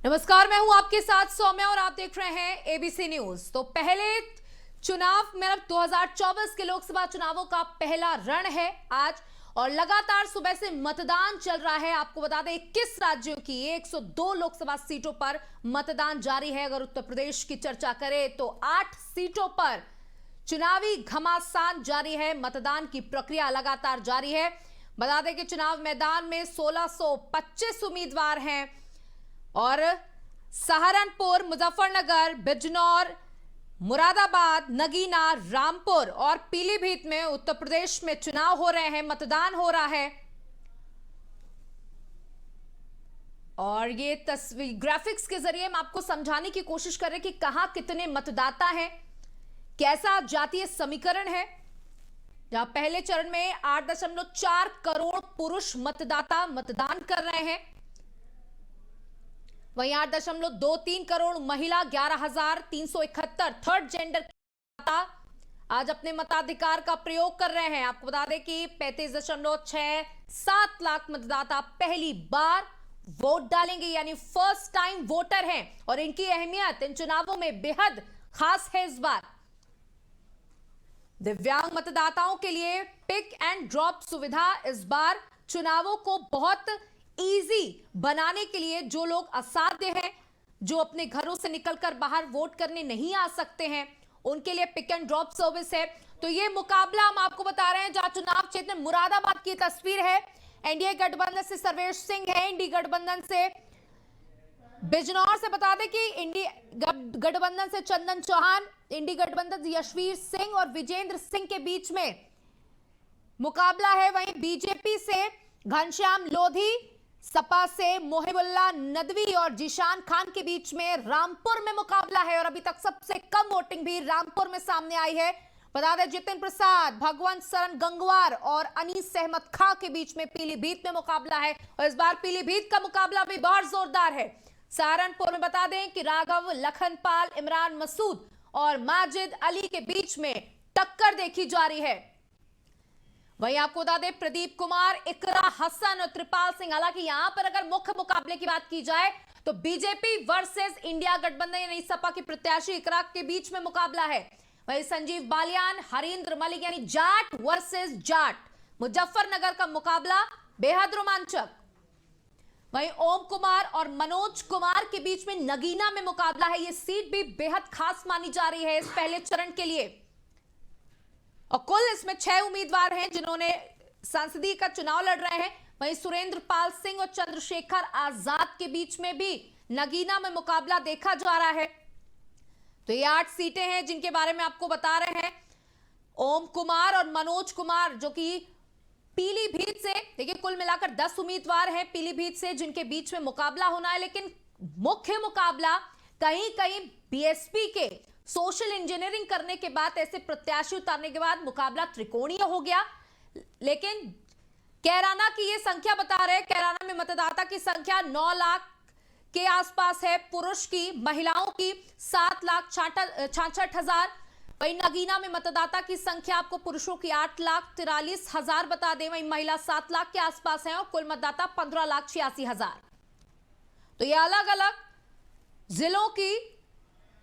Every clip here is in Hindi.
नमस्कार, मैं हूं आपके साथ सौम्या और आप देख रहे हैं एबीसी न्यूज। तो पहले चुनाव मतलब 2024 के लोकसभा चुनावों का पहला रण है आज और लगातार सुबह से मतदान चल रहा है। आपको बता दें 21 राज्यों की 102 लोकसभा सीटों पर मतदान जारी है। अगर उत्तर प्रदेश की चर्चा करें तो 8 सीटों पर चुनावी घमासान जारी है। मतदान की प्रक्रिया लगातार जारी है। बता दें कि चुनाव मैदान में 1625 उम्मीदवार हैं और सहारनपुर, मुजफ्फरनगर, बिजनौर, मुरादाबाद, नगीना, रामपुर और पीलीभीत में उत्तर प्रदेश में चुनाव हो रहे हैं, मतदान हो रहा है। और ये तस्वीर ग्राफिक्स के जरिए हम आपको समझाने की कोशिश कर रहे हैं कि कहां कितने मतदाता हैं, कैसा जातीय समीकरण है। जहां पहले चरण में 8.4 करोड़ पुरुष मतदाता मतदान कर रहे हैं, वहीं 8.23 करोड़ महिला, 11,371 थर्ड जेंडर मतदाता आज अपने मताधिकार का प्रयोग कर रहे हैं। आपको बता दें कि 35.67 लाख मतदाता पहली बार वोट डालेंगे, यानी फर्स्ट टाइम वोटर हैं और इनकी अहमियत इन चुनावों में बेहद खास है। इस बार दिव्यांग मतदाताओं के लिए पिक एंड ड्रॉप सुविधा इस बार चुनावों को बहुत इजी बनाने के लिए, जो लोग असाध्य हैं, जो अपने घरों से निकलकर बाहर वोट करने नहीं आ सकते हैं, उनके लिए पिक एंड ड्रॉप सर्विस है। तो ये मुकाबला हम आपको बता रहे हैं जहां चुनाव क्षेत्र में मुरादाबाद की तस्वीर है। एनडीए गठबंधन से सर्वेश सिंह है, इंडी गठबंधन से बिजनौर से बता दें कि इंडी गठबंधन से चंदन चौहान, इंडी गठबंधन से यशवीर सिंह और विजेंद्र सिंह के बीच में मुकाबला है। वहीं बीजेपी से घनश्याम लोधी, सपा से मोहिबुल्ला नदवी और जीशान खान के बीच में रामपुर में मुकाबला है और अभी तक सबसे कम वोटिंग भी रामपुर में सामने आई है। बता दें जितिन प्रसाद, भगवंत सरन गंगवार और अनीस अहमद खां के बीच में पीलीभीत में मुकाबला है और इस बार पीलीभीत का मुकाबला भी बहुत जोरदार है। सहारनपुर में बता दें कि राघव लखनपाल, इमरान मसूद और माजिद अली के बीच में टक्कर देखी जा रही है। वहीं आपको बता दें प्रदीप कुमार, इकरा हसन और त्रिपाल सिंह। हालांकि यहां पर अगर मुख्य मुकाबले की बात की जाए तो बीजेपी वर्सेस इंडिया गठबंधन यानी सपा की प्रत्याशी इकरा के बीच में मुकाबला है। वहीं संजीव बालियान, हरींद्र मलिक यानी जाट वर्सेस जाट, मुजफ्फरनगर का मुकाबला बेहद रोमांचक। वहीं ओम कुमार और मनोज कुमार के बीच में नगीना में मुकाबला है। यह सीट भी बेहद खास मानी जा रही है इस पहले चरण के लिए और कुल इसमें 6 उम्मीदवार हैं जिन्होंने संसदीय का चुनाव लड़ रहे हैं। वहीं सुरेंद्र पाल सिंह और चंद्रशेखर आजाद के बीच में भी नगीना में मुकाबला देखा जा रहा है। तो ये 8 सीटें हैं जिनके बारे में आपको बता रहे हैं। ओम कुमार और मनोज कुमार जो कि पीलीभीत से, देखिए कुल मिलाकर 10 उम्मीदवार हैं पीलीभीत से जिनके बीच में मुकाबला होना है, लेकिन मुख्य मुकाबला कहीं कहीं बीएसपी के सोशल इंजीनियरिंग करने के बाद, ऐसे प्रत्याशी उतारने के बाद मुकाबला त्रिकोणीय हो गया। लेकिन कैराना की ये संख्या बता रहे हैं, कैराना में मतदाता की संख्या 9 लाख के आसपास है, पुरुष की, महिलाओं की 7,66,000। वहीं नगीना में मतदाता की संख्या आपको पुरुषों की 8,43,000 बता दें, वहीं महिला 7 लाख के आसपास है और कुल मतदाता 15,86,000। तो ये अलग अलग जिलों की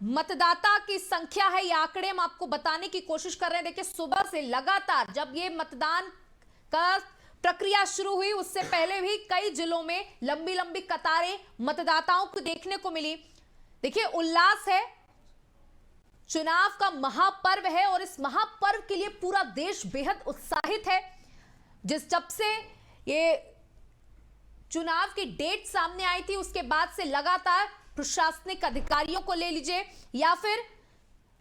मतदाता की संख्या है। ये आंकड़े हम आपको बताने की कोशिश कर रहे हैं। देखिए सुबह से लगातार जब ये मतदान का प्रक्रिया शुरू हुई उससे पहले भी कई जिलों में लंबी लंबी कतारें मतदाताओं को देखने को मिली। देखिए उल्लास है, चुनाव का महापर्व है और इस महापर्व के लिए पूरा देश बेहद उत्साहित है। जब से ये चुनाव की डेट सामने आई थी उसके बाद से लगातार प्रशासनिक अधिकारियों को ले लीजिए या फिर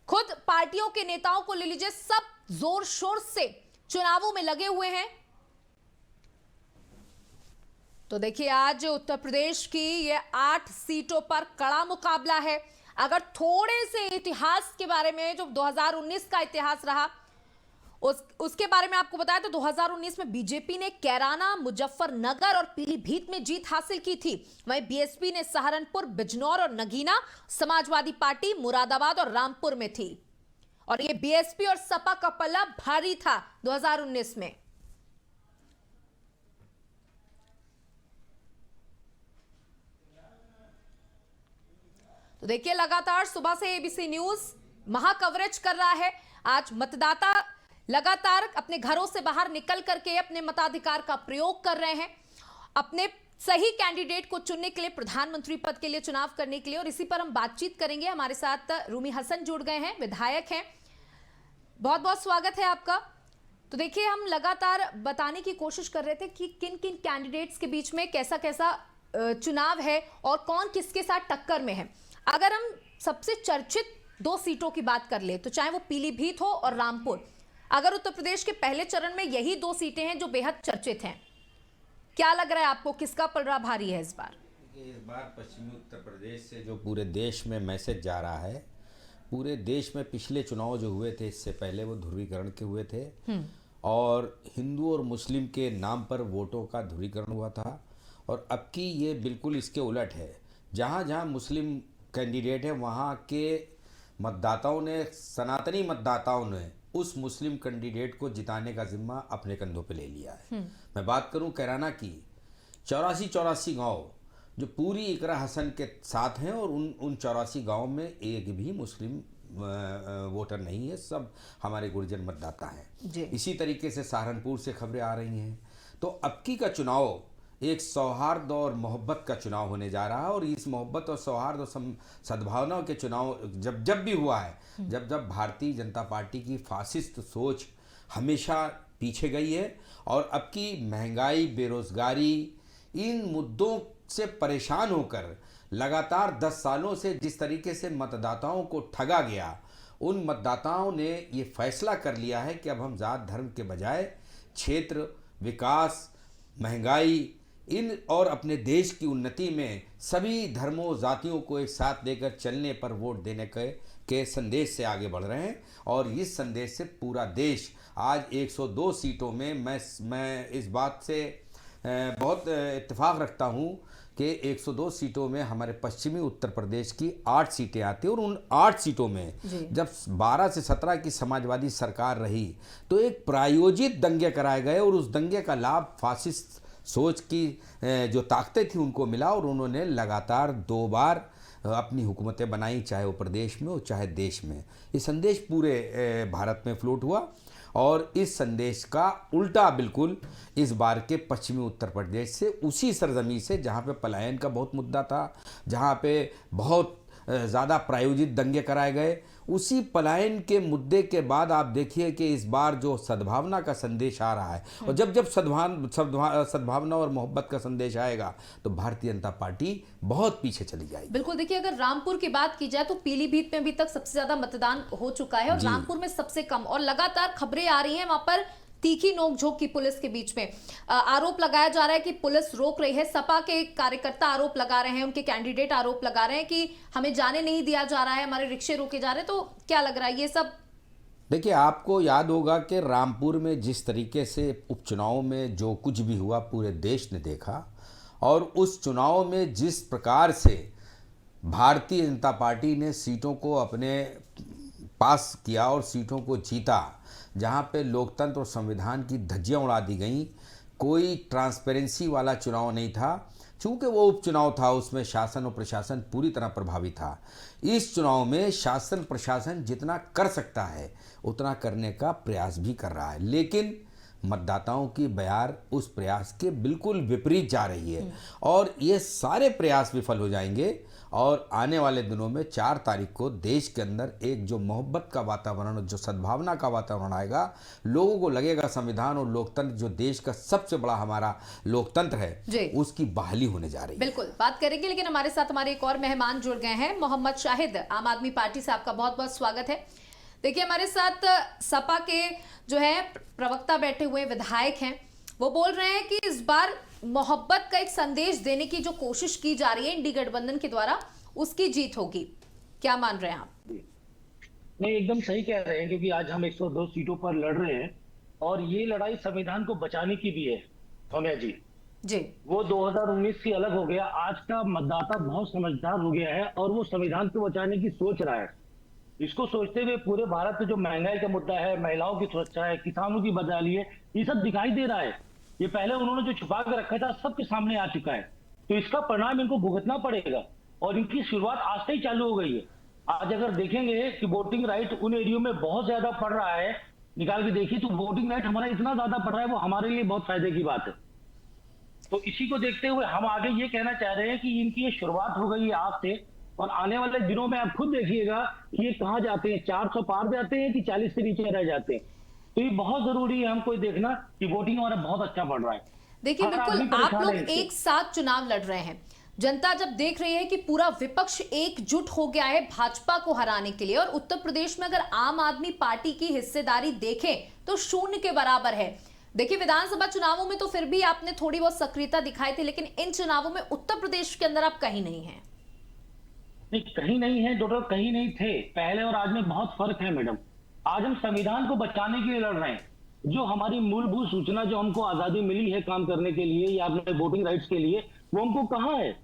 खुद पार्टियों के नेताओं को ले लीजिए, सब जोर शोर से चुनावों में लगे हुए हैं। तो देखिए आज उत्तर प्रदेश की ये 8 सीटों पर कड़ा मुकाबला है। अगर थोड़े से इतिहास के बारे में, जो 2019 का इतिहास रहा उसके बारे में आपको बताया तो 2019 में बीजेपी ने कैराना, मुजफ्फरनगर और पीलीभीत में जीत हासिल की थी। वहीं बीएसपी ने सहारनपुर, बिजनौर और नगीना, समाजवादी पार्टी मुरादाबाद और रामपुर में थी और ये बीएसपी और सपा का पल्ला भारी था 2019 में। तो देखिए, लगातार सुबह से एबीसी न्यूज महा कवरेज कर रहा है। आज मतदाता लगातार अपने घरों से बाहर निकल करके अपने मताधिकार का प्रयोग कर रहे हैं, अपने सही कैंडिडेट को चुनने के लिए, प्रधानमंत्री पद के लिए चुनाव करने के लिए। और इसी पर हम बातचीत करेंगे। हमारे साथ रूमी हसन जुड़ गए हैं, विधायक हैं। बहुत बहुत स्वागत है आपका। तो देखिए, हम लगातार बताने की कोशिश कर रहे थे कि किन किन कैंडिडेट्स के बीच में कैसा कैसा चुनाव है और कौन किसके साथ टक्कर में है। अगर हम सबसे चर्चित 2 सीटों की बात कर ले, तो चाहे वो पीलीभीत हो और रामपुर, अगर उत्तर प्रदेश के पहले चरण में यही 2 सीटें हैं जो बेहद चर्चित हैं, क्या लग रहा है आपको, किसका पलड़ा भारी है इस बार? इस बार पश्चिमी उत्तर प्रदेश से जो पूरे देश में मैसेज जा रहा है, पूरे देश में पिछले चुनाव जो हुए थे इससे पहले वो ध्रुवीकरण के हुए थे और हिंदू और मुस्लिम के नाम पर वोटों का ध्रुवीकरण हुआ था। और अब की ये बिल्कुल इसके उलट है। जहाँ जहाँ मुस्लिम कैंडिडेट है वहाँ के मतदाताओं ने, सनातनी मतदाताओं ने उस मुस्लिम कैंडिडेट को जिताने का जिम्मा अपने कंधों पे ले लिया है। मैं बात करूं कैराना की, 84 गांव जो पूरी इकरा हसन के साथ हैं और उन 84 गांव में एक भी मुस्लिम वोटर नहीं है, सब हमारे गुर्जर मतदाता हैं। इसी तरीके से सहारनपुर से खबरें आ रही हैं। तो अब की का चुनाव एक सौहार्द और मोहब्बत का चुनाव होने जा रहा है। और इस मोहब्बत और सौहार्द और सद्भावना के चुनाव जब भी हुआ है, जब भारतीय जनता पार्टी की फासिस्ट सोच हमेशा पीछे गई है और अब की महंगाई, बेरोजगारी, इन मुद्दों से परेशान होकर लगातार 10 सालों से जिस तरीके से मतदाताओं को ठगा गया, उन मतदाताओं ने ये फैसला कर लिया है कि अब हम जात धर्म के बजाय क्षेत्र विकास, महंगाई, इन और अपने देश की उन्नति में सभी धर्मों जातियों को एक साथ लेकर चलने पर वोट देने के संदेश से आगे बढ़ रहे हैं। और इस संदेश से पूरा देश आज 102 सीटों में, मैं इस बात से बहुत इत्तेफाक रखता हूं कि 102 सीटों में हमारे पश्चिमी उत्तर प्रदेश की 8 सीटें आती हैं। और उन 8 सीटों में जब 12 से 17 की समाजवादी सरकार रही तो एक प्रायोजित दंगे कराए गए और उस दंगे का लाभ फासिस्ट सोच की जो ताकतें थी उनको मिला और उन्होंने लगातार 2 बार अपनी हुकूमतें बनाई, चाहे वो प्रदेश में हो चाहे देश में। ये संदेश पूरे भारत में फ्लोट हुआ और इस संदेश का उल्टा बिल्कुल इस बार के पश्चिमी उत्तर प्रदेश से, उसी सरजमी से जहाँ पे पलायन का बहुत मुद्दा था, जहाँ पे बहुत ज़्यादा प्रायोजित दंगे कराए गए, उसी पलायन के मुद्दे के बाद आप देखिए कि इस बार जो सद्भावना का संदेश आ रहा है, और जब सद्भावना और मोहब्बत का संदेश आएगा तो भारतीय जनता पार्टी बहुत पीछे चली जाएगी। बिल्कुल। देखिए, अगर रामपुर की बात की जाए तो पीलीभीत में अभी तक सबसे ज्यादा मतदान हो चुका है और रामपुर में सबसे कम। और लगातार खबरें आ रही हैं वहां पर तीखी नोकझोंक की पुलिस के बीच में। आरोप लगाया जा रहा है कि पुलिस रोक रही है। सपा के कार्यकर्ता आरोप लगा रहे हैं, उनके कैंडिडेट आरोप लगा रहे हैं कि हमें जाने नहीं दिया जा रहा है, हमारे रिक्शे रोके जा रहे हैं। तो क्या लग रहा है ये सब? देखिए, आपको याद होगा कि रामपुर में जिस तरीके से उपचुनाव में जो कुछ भी हुआ पूरे देश ने देखा, और उस चुनाव में जिस प्रकार से भारतीय जनता पार्टी ने सीटों को अपने पास किया और सीटों को जीता, जहाँ पे लोकतंत्र और संविधान की धज्जियाँ उड़ा दी गई, कोई ट्रांसपेरेंसी वाला चुनाव नहीं था। चूँकि वो उपचुनाव था, उसमें शासन और प्रशासन पूरी तरह प्रभावित था। इस चुनाव में शासन प्रशासन जितना कर सकता है उतना करने का प्रयास भी कर रहा है, लेकिन मतदाताओं की बयार उस प्रयास के बिल्कुल विपरीत जा रही है और ये सारे प्रयास विफल हो जाएंगे। और आने वाले दिनों में 4 तारीख को देश के अंदर एक जो मोहब्बत का वातावरण, जो सद्भावना का वातावरण आएगा, लोगों को लगेगा संविधान और लोकतंत्र जो देश का सबसे बड़ा हमारा लोकतंत्र है, उसकी बहाली होने जा रही है। बिल्कुल बात करेंगे, लेकिन हमारे साथ हमारे एक और मेहमान जुड़ गए हैं। मोहम्मद शाहिद, आम आदमी पार्टी से, आपका बहुत बहुत स्वागत है। देखिए, हमारे साथ सपा के जो है प्रवक्ता बैठे हुए विधायक हैं, वो बोल रहे हैं कि इस बार मोहब्बत का एक संदेश देने की जो कोशिश की जा रही है इंडी गठबंधन के द्वारा, उसकी जीत होगी। क्या मान रहे हैं आप? नहीं, एकदम सही कह रहे हैं, क्योंकि आज हम 102 सीटों पर लड़ रहे हैं और ये लड़ाई संविधान को बचाने की भी है। सौम्या जी, वो 2019 से अलग हो गया। आज का मतदाता बहुत समझदार हो गया है और वो संविधान को बचाने की सोच रहा है। इसको सोचते हुए पूरे भारत में जो महंगाई का मुद्दा है, महिलाओं की सुरक्षा है, किसानों की बदहाली है, ये सब दिखाई दे रहा है। ये पहले उन्होंने जो छुपा कर रखा था सबके सामने आ चुका है, तो इसका परिणाम इनको भुगतना पड़ेगा। और इनकी शुरुआत आज से ही चालू हो गई है। आज अगर देखेंगे कि वोटिंग राइट उन एरियो में बहुत ज्यादा पड़ रहा है, निकाल के देखिए तो वोटिंग राइट हमारा इतना ज्यादा पड़ रहा है, वो हमारे लिए बहुत फायदे की बात है। तो इसी को देखते हुए हम आगे ये कहना चाह रहे हैं कि इनकी ये शुरुआत हो गई है आज से, और आने वाले दिनों में आप खुद देखिएगा कि ये कहां जाते हैं, 400 पार जाते हैं कि 40 से नीचे रह जाते हैं। तो ये बहुत जरूरी है हमको देखना कि वोटिंग हमारा बहुत अच्छा बढ़ रहा है। देखिए बिल्कुल आप लोग एक साथ चुनाव लड़ रहे हैं, जनता जब देख रही है कि पूरा विपक्ष एकजुट हो गया है भाजपा को हराने के लिए, और उत्तर प्रदेश में अगर आम आदमी पार्टी की हिस्सेदारी देखें तो शून्य के बराबर है। देखिए विधानसभा चुनावों में तो फिर भी आपने थोड़ी बहुत सक्रियता दिखाई थी, लेकिन इन चुनावों में उत्तर प्रदेश के अंदर आप कहीं नहीं है। नहीं, कहीं नहीं है डॉक्टर, कहीं नहीं थे पहले और आज में बहुत फर्क है मैडम। आज हम संविधान को बचाने के लिए लड़ रहे हैं। जो हमारी मूलभूत सूचना, जो हमको आजादी मिली है काम करने के लिए या अपने वोटिंग राइट्स के लिए, वो हमको कहाँ है।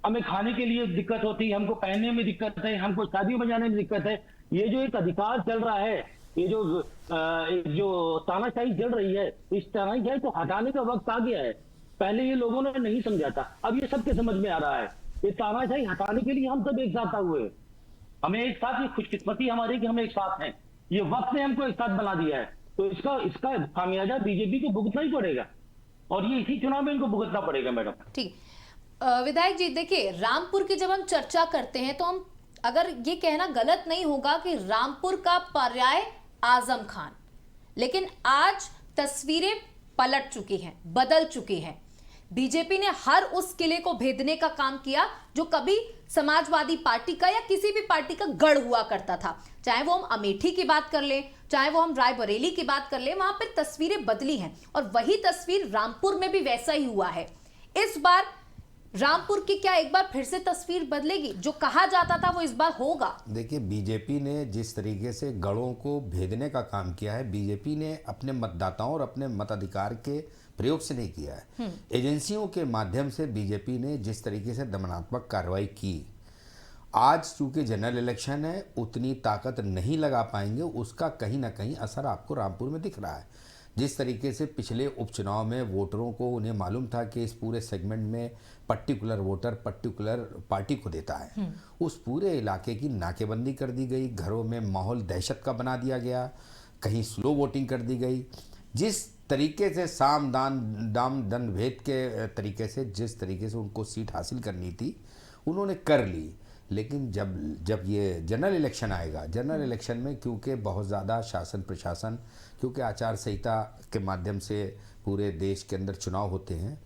हमें खाने के लिए दिक्कत होती है, हमको पहनने में दिक्कत है, हमको शादियों में जाने में दिक्कत है। ये जो एक अधिकार चल रहा है, ये जो तानाशाही चल रही है, इस तानाशाही को हटाने का वक्त आ गया है। पहले ये लोगों ने नहीं समझा था, अब ये सबके समझ में आ रहा है। ये तानाशाही हटाने के लिए हम सब एक साथ हुए हैं। हमें एक साथ, ये खुशकिस्मती हमारी कि हम एक साथ हैं। ये वक्त ने हमको एक साथ बना दिया है, तो इसका खामियाजा बीजेपी को भुगतना ही पड़ेगा, और ये इसी चुनाव में इनको भुगतना पड़ेगा मैडम। ठीक, विधायक जी देखिए, रामपुर की जब हम चर्चा करते हैं तो हम अगर ये कहना गलत नहीं होगा कि रामपुर का पर्याय आजम खान, लेकिन आज तस्वीरें पलट चुकी हैं, बदल चुकी हैं। बीजेपी ने हर उस किले को भेदने का काम किया जो कभी समाजवादी पार्टी का या किसी भी पार्टी का गढ़ हुआ करता था। चाहे वो हम अमेठी की बात कर लें, चाहे वो हम रायबरेली की बात कर लें, वहां पर तस्वीरें बदली हैं, और वही तस्वीर रामपुर में भी वैसा ही हुआ है। इस बार रामपुर की क्या एक बार फिर से तस्वीर बदलेगी? जो कहा जाता था वो इस बार होगा? देखिए, बीजेपी ने जिस तरीके से गढ़ों को भेदने का काम किया है, बीजेपी ने अपने मतदाताओं और अपने मताधिकार के प्रयोग से नहीं किया है। एजेंसियों के माध्यम से बीजेपी ने जिस तरीके से दमनात्मक कार्रवाई की, आज चूंकि जनरल इलेक्शन है, उतनी ताकत नहीं लगा पाएंगे, उसका कहीं ना कहीं असर आपको रामपुर में दिख रहा है। जिस तरीके से पिछले उपचुनाव में वोटरों को, उन्हें मालूम था कि इस पूरे सेगमेंट में पर्टिकुलर वोटर पर्टिकुलर पार्टी को देता है, उस पूरे इलाके की नाकेबंदी कर दी गई, घरों में माहौल दहशत का बना दिया गया, कहीं स्लो वोटिंग कर दी गई। जिस तरीके से साम दाम दंड भेद के तरीके से जिस तरीके से उनको सीट हासिल करनी थी उन्होंने कर ली। लेकिन जब ये जनरल इलेक्शन आएगा, जनरल इलेक्शन में क्योंकि बहुत ज़्यादा शासन प्रशासन, क्योंकि आचार संहिता के माध्यम से पूरे देश के अंदर चुनाव होते हैं,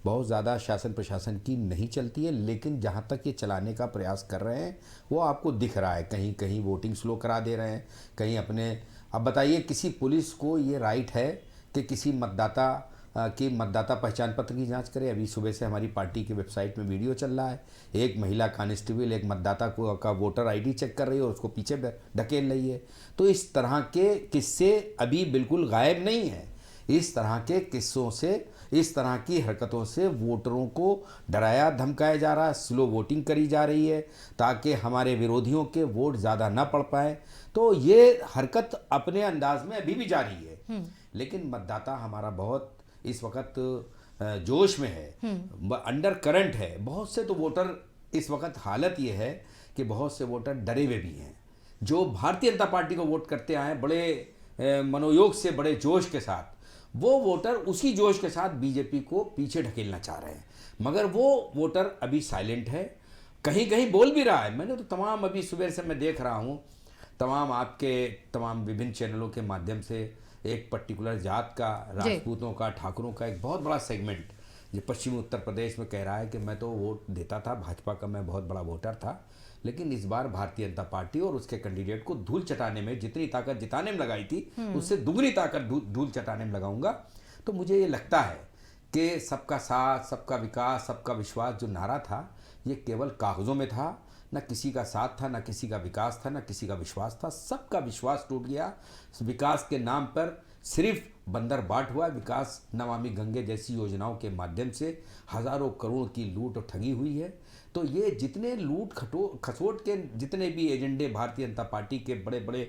बहुत ज़्यादा शासन प्रशासन की नहीं चलती है, लेकिन जहाँ तक ये चलाने का प्रयास कर रहे हैं वो आपको दिख रहा है। कहीं कहीं वोटिंग स्लो करा दे रहे हैं, कहीं अपने, अब बताइए किसी पुलिस को ये राइट है कि किसी मतदाता की मतदाता पहचान पत्र की जांच करे? अभी सुबह से हमारी पार्टी की वेबसाइट में वीडियो चल रहा है, एक महिला कांस्टेबल एक मतदाता को का वोटर आईडी चेक कर रही है और उसको पीछे ढकेल रही है। तो इस तरह के किस्से अभी बिल्कुल गायब नहीं हैं। इस तरह के किस्सों से, इस तरह की हरकतों से वोटरों को डराया धमकाया जा रहा है, स्लो वोटिंग करी जा रही है ताकि हमारे विरोधियों के वोट ज़्यादा ना पड़ पाए। तो ये हरकत अपने अंदाज में अभी भी जारी है, लेकिन मतदाता हमारा बहुत इस वक्त जोश में है, अंडर करंट है। बहुत से तो वोटर इस वक्त हालत ये है कि बहुत से वोटर डरे हुए भी हैं, जो भारतीय जनता पार्टी को वोट करते आए बड़े मनोयोग से, बड़े जोश के साथ, वो वोटर उसी जोश के साथ बीजेपी को पीछे ढकेलना चाह रहे हैं, मगर वो वोटर अभी साइलेंट है, कहीं कहीं बोल भी रहा है। मैंने तो तमाम, अभी सुबह से मैं देख रहा हूँ तमाम विभिन्न चैनलों के माध्यम से एक पर्टिकुलर जात का, राजपूतों का, ठाकुरों का एक बहुत बड़ा सेगमेंट जो पश्चिमी उत्तर प्रदेश में कह रहा है कि मैं तो वोट देता था भाजपा का, मैं बहुत बड़ा वोटर था, लेकिन इस बार भारतीय जनता पार्टी और उसके कैंडिडेट को धूल चटाने में, जितनी ताकत जिताने में लगाई थी उससे दुगनी ताकत धूल चटाने में लगाऊंगा। तो मुझे ये लगता है कि सबका साथ, सबका विकास, सबका विश्वास जो नारा था, ये केवल कागजों में था, न किसी का साथ था, न किसी का विकास था, न किसी का विश्वास था। सबका विश्वास टूट गया। विकास के नाम पर सिर्फ बंदर बाट हुआ। विकास, नमामि गंगे जैसी योजनाओं के माध्यम से हज़ारों करोड़ की लूट और ठगी हुई है। तो ये जितने लूट खसोट के जितने भी एजेंडे भारतीय जनता पार्टी के बड़े बड़े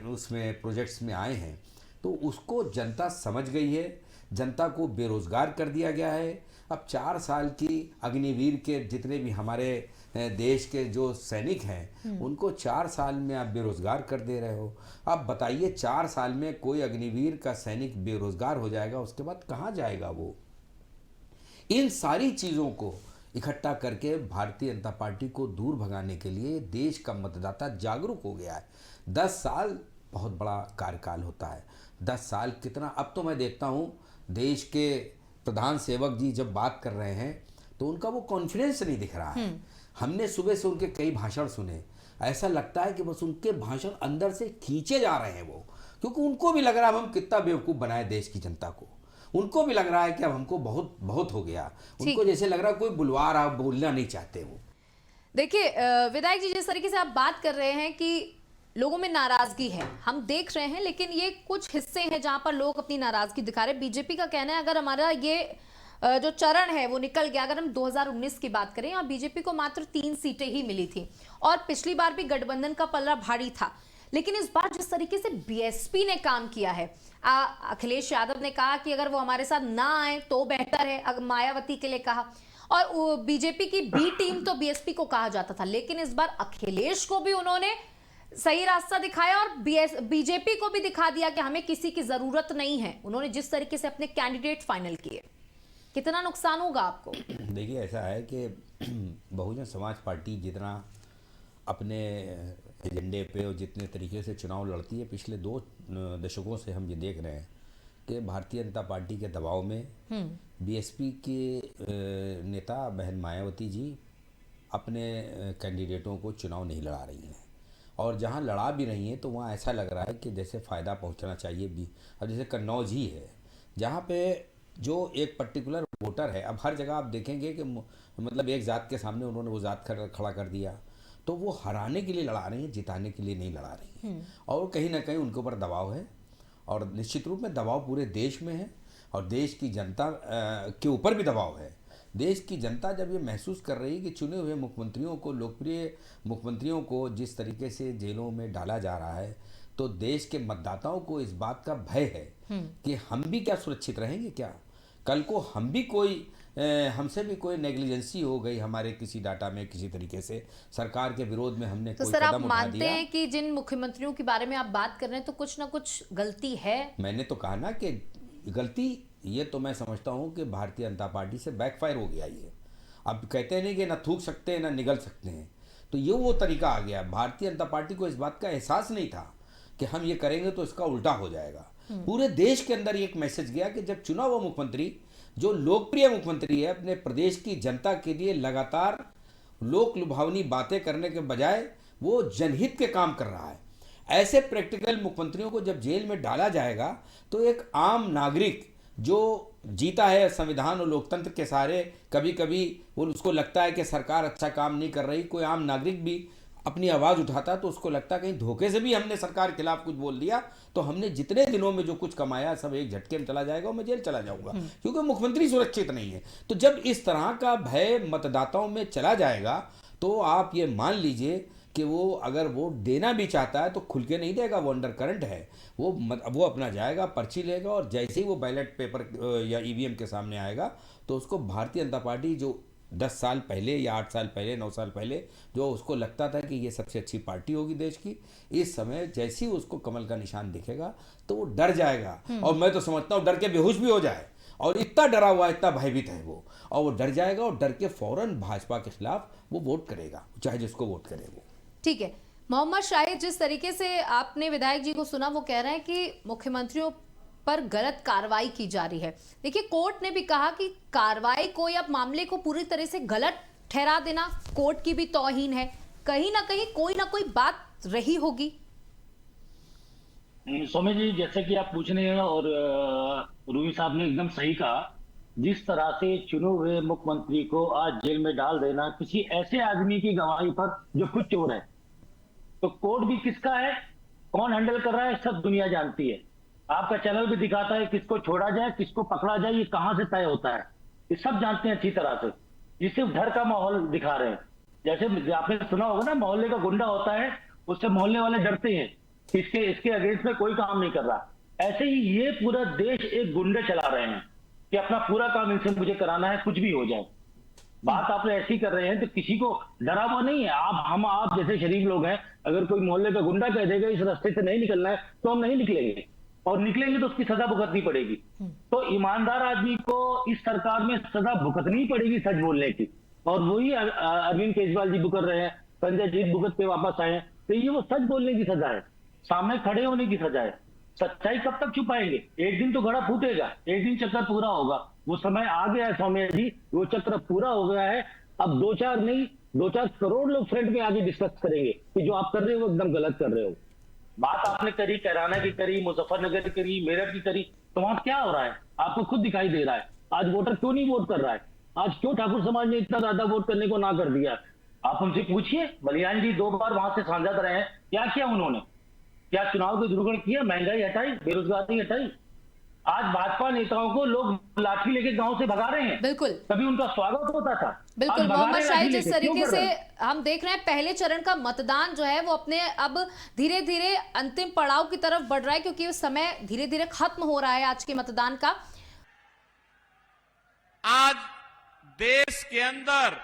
उसमें प्रोजेक्ट्स में आए हैं, तो उसको जनता समझ गई है। जनता को बेरोज़गार कर दिया गया है। अब 4 साल की अग्निवीर के जितने भी हमारे देश के जो सैनिक हैं उनको 4 साल में आप बेरोजगार कर दे रहे हो। आप बताइए 4 साल में कोई अग्निवीर का सैनिक बेरोजगार हो जाएगा, उसके बाद कहाँ जाएगा वो? इन सारी चीज़ों को इकट्ठा करके भारतीय जनता पार्टी को दूर भगाने के लिए देश का मतदाता जागरूक हो गया है। 10 साल बहुत बड़ा कार्यकाल होता है। 10 साल कितना, अब तो मैं देखता हूँ देश के प्रधान सेवक जी जब बात कर रहे हैं तो उनका वो कॉन्फिडेंस नहीं दिख रहा है। हमने सुबह से उनके कई भाषण सुने, ऐसा लगता है कि बस उनके भाषण अंदर से खींचे जा रहे हैं वो, क्योंकि उनको भी लग रहा है हम कितना बेवकूफ़ बनाए देश की जनता को। उनको भी लग रहा है कि अब हमको बहुत बहुत हो गया। उनको जैसे लग रहा है कोई बुलवा रहा, बोलना नहीं चाहते वो। देखिए विधायक जी, जिस तरीके से आप बात कर रहे हैं कि लोगों में नाराजगी है, हम देख रहे हैं, लेकिन ये कुछ हिस्से हैं जहां पर लोग अपनी नाराजगी दिखा रहे हैं। बीजेपी का कहना है अगर हमारा ये जो चरण है वो निकल गया, अगर हम 2019 की बात करें, और बीजेपी को मात्र 3 सीटें ही मिली थी और पिछली बार भी गठबंधन का पलड़ा भारी था, लेकिन इस बार जिस तरीके से बीएसपी ने काम किया है, अखिलेश यादव ने कहा कि अगर वो हमारे साथ ना आए तो बेहतर है, अगर मायावती के लिए कहा, और बीजेपी की बी टीम तो बीएसपी को कहा जाता था, लेकिन इस बार अखिलेश को भी उन्होंने सही रास्ता दिखाया और बीजेपी को भी दिखा दिया कि हमें किसी की जरूरत नहीं है। उन्होंने जिस तरीके से अपने कैंडिडेट फाइनल किए, कितना नुकसान होगा आपको? देखिए ऐसा है कि बहुजन समाज पार्टी जितना अपने एजेंडे पे और जितने तरीके से चुनाव लड़ती है, पिछले 2 दशकों से हम ये देख रहे हैं कि भारतीय जनता पार्टी के दबाव में बीएसपी के नेता बहन मायावती जी अपने कैंडिडेटों को चुनाव नहीं लड़ा रही हैं, और जहां लड़ा भी रही हैं तो वहां ऐसा लग रहा है कि जैसे फ़ायदा पहुंचना चाहिए भी। अब जैसे कन्नौज ही है जहां पे जो एक पर्टिकुलर वोटर है, अब हर जगह आप देखेंगे कि मतलब एक जात के सामने उन्होंने वो जात खड़ा कर दिया, तो वो हराने के लिए लड़ा रही हैं, जिताने के लिए नहीं लड़ा रही हैं। और कहीं ना कहीं उनके ऊपर दबाव है, और निश्चित रूप में दबाव पूरे देश में है, और देश की जनता के ऊपर भी दबाव है। देश की जनता जब ये महसूस कर रही है कि चुने हुए मुख्यमंत्रियों को, लोकप्रिय मुख्यमंत्रियों को जिस तरीके से जेलों में डाला जा रहा है, तो देश के मतदाताओं को इस बात का भय है कि हम भी क्या सुरक्षित रहेंगे क्या? कल को हम भी हमसे भी कोई नेग्लिजेंसी हो गई हमारे किसी डाटा में, किसी तरीके से सरकार के विरोध में हमने तो कोई सर, आप कदम उठा मानते दिया। हैं कि जिन मुख्यमंत्रियों के बारे में आप बात कर रहे हैं तो कुछ ना कुछ गलती है? मैंने तो कहा ना कि गलती, ये तो मैं समझता हूँ कि भारतीय जनता पार्टी से बैकफायर हो गया ये। अब कहते हैं नहीं कि ना थूक सकते हैं ना निगल सकते हैं, तो ये वो तरीका आ गया। भारतीय जनता पार्टी को इस बात का एहसास नहीं था कि हम ये करेंगे तो इसका उल्टा हो जाएगा। पूरे देश के अंदर एक मैसेज गया कि जब चुना हुआ मुख्यमंत्री, जो लोकप्रिय मुख्यमंत्री है, अपने प्रदेश की जनता के लिए लगातार लोक लुभावनी बातें करने के बजाय वो जनहित के काम कर रहा है, ऐसे प्रैक्टिकल मुख्यमंत्रियों को जब जेल में डाला जाएगा तो एक आम नागरिक जो जीता है संविधान और लोकतंत्र के सहारे, कभी कभी वो उसको लगता है कि सरकार अच्छा काम नहीं कर रही, कोई आम नागरिक भी अपनी आवाज़ उठाता तो उसको लगता कहीं धोखे से भी हमने सरकार के खिलाफ कुछ बोल दिया तो हमने जितने दिनों में जो कुछ कमाया सब एक झटके में चला जाएगा और मैं जेल चला जाऊंगा, क्योंकि मुख्यमंत्री सुरक्षित नहीं है। तो जब इस तरह का भय मतदाताओं में चला जाएगा तो आप ये मान लीजिए कि वो अगर वोट देना भी चाहता है तो खुल के नहीं देगा, वो अंडर करंट है। वो अपना जाएगा, पर्ची लेगा, और जैसे ही वो बैलेट पेपर या ईवीएम के सामने आएगा तो उसको भारतीय जनता पार्टी, जो 10 साल पहले या 8 साल पहले, 9 साल पहले जो उसको लगता था कि ये सबसे अच्छी पार्टी होगी देश की, इस समय जैसे ही उसको कमल का निशान दिखेगा तो वो डर जाएगा। और मैं तो समझता हूँ डर के बेहोश भी हो जाए, और इतना डरा हुआ, इतना भयभीत है वो, और वो डर जाएगा और डर के फौरन भाजपा के खिलाफ वो वोट करेगा, चाहे जिसको वोट करे वो। ठीक है मोहम्मद शाहिद, जिस तरीके से आपने विधायक जी को सुना, वो कह रहे हैं कि मुख्यमंत्रियों पर गलत कार्रवाई की जा रही है। देखिए कोर्ट ने भी कहा कि कार्रवाई को या मामले को पूरी तरह से गलत ठहरा देना कोर्ट की भी तौहीन है, कहीं ना कहीं कोई ना कोई बात रही होगी। सौम्य जी, जैसे कि आप पूछ रहे हैं और रूही साहब ने एकदम सही कहा, जिस तरह से चुने हुए मुख्यमंत्री को आज जेल में डाल देना किसी ऐसे आदमी की गवाही पर जो खुद चोर है, तो कोर्ट भी किसका है, कौन हैंडल कर रहा है, सब दुनिया जानती है। आपका चैनल भी दिखाता है किसको छोड़ा जाए किसको पकड़ा जाए, ये कहां से तय होता है, ये सब जानते हैं अच्छी तरह से। ये सिर्फ डर का माहौल दिखा रहे हैं। जैसे आपने सुना होगा ना, मोहल्ले का गुंडा होता है, उससे मोहल्ले वाले डरते हैं, इसके अगेंस्ट में कोई काम नहीं कर रहा। ऐसे ही ये पूरा देश एक गुंडे चला रहे हैं कि अपना पूरा काम इनसे मुझे कराना है, कुछ भी हो जाए। बात आपने ऐसी कर रहे हैं तो किसी को डरा हुआ नहीं है। आप जैसे शरीफ लोग हैं, अगर कोई मोहल्ले का गुंडा कह देगा इस रास्ते से नहीं निकलना है तो हम नहीं निकलेंगे, और निकलेंगे तो उसकी सजा भुगतनी पड़ेगी। तो ईमानदार आदमी को इस सरकार में सजा भुगतनी पड़ेगी सच बोलने की, और वही अरविंद केजरीवाल जी भुगत रहे हैं, संजय जीत भुगत के वापस आए हैं। तो ये वो सच बोलने की सजा है, सामने खड़े होने की सजा है। सच्चाई कब तक छुपाएंगे? एक दिन तो घड़ा फूटेगा, एक दिन चक्कर पूरा होगा। वो समय आ गया है सौम्या जी, वो चक्र पूरा हो गया है। अब 2-4 करोड़ लोग फ्रंट में आगे डिस्कस करेंगे कि जो आप कर रहे हो वो एकदम गलत कर रहे हो। बात आपने करी कैराना की, करी मुजफ्फरनगर की, करी मेरठ की करी, तो वहां क्या हो रहा है आपको खुद दिखाई दे रहा है। आज वोटर क्यों नहीं वोट कर रहा है? आज क्यों ठाकुर समाज ने इतना ज्यादा वोट करने को ना कर दिया? आप हमसे पूछिए। बलियान जी 2 बार वहां से सांसद रहे हैं, क्या किया उन्होंने? क्या चुनाव को ध्रुवण किया? महंगाई हटाई, बेरोजगारी हटाई। आज भाजपा नेताओं को लोग लाठी लेके गांव से भगा रहे हैं। बिल्कुल, कभी उनका स्वागत होता था। बिल्कुल मोहम्मद शाहिद, जिस तरीके से हम देख रहे हैं पहले चरण का मतदान जो है वो अपने अब धीरे धीरे अंतिम पड़ाव की तरफ बढ़ रहा है, क्योंकि समय धीरे धीरे खत्म हो रहा है आज के मतदान का। आज देश के अंदर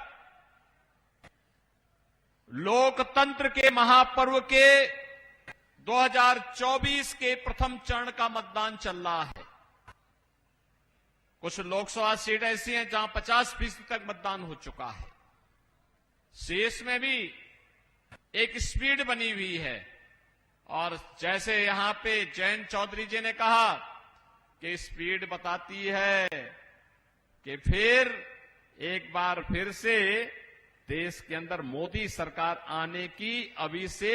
लोकतंत्र के महापर्व के 2024 के प्रथम चरण का मतदान चल रहा है। कुछ लोकसभा सीट ऐसी हैं जहां 50% तक मतदान हो चुका है। शेष में भी एक स्पीड बनी हुई है, और जैसे यहां पे जयंत चौधरी जी ने कहा कि स्पीड बताती है कि फिर एक बार फिर से देश के अंदर मोदी सरकार आने की अभी से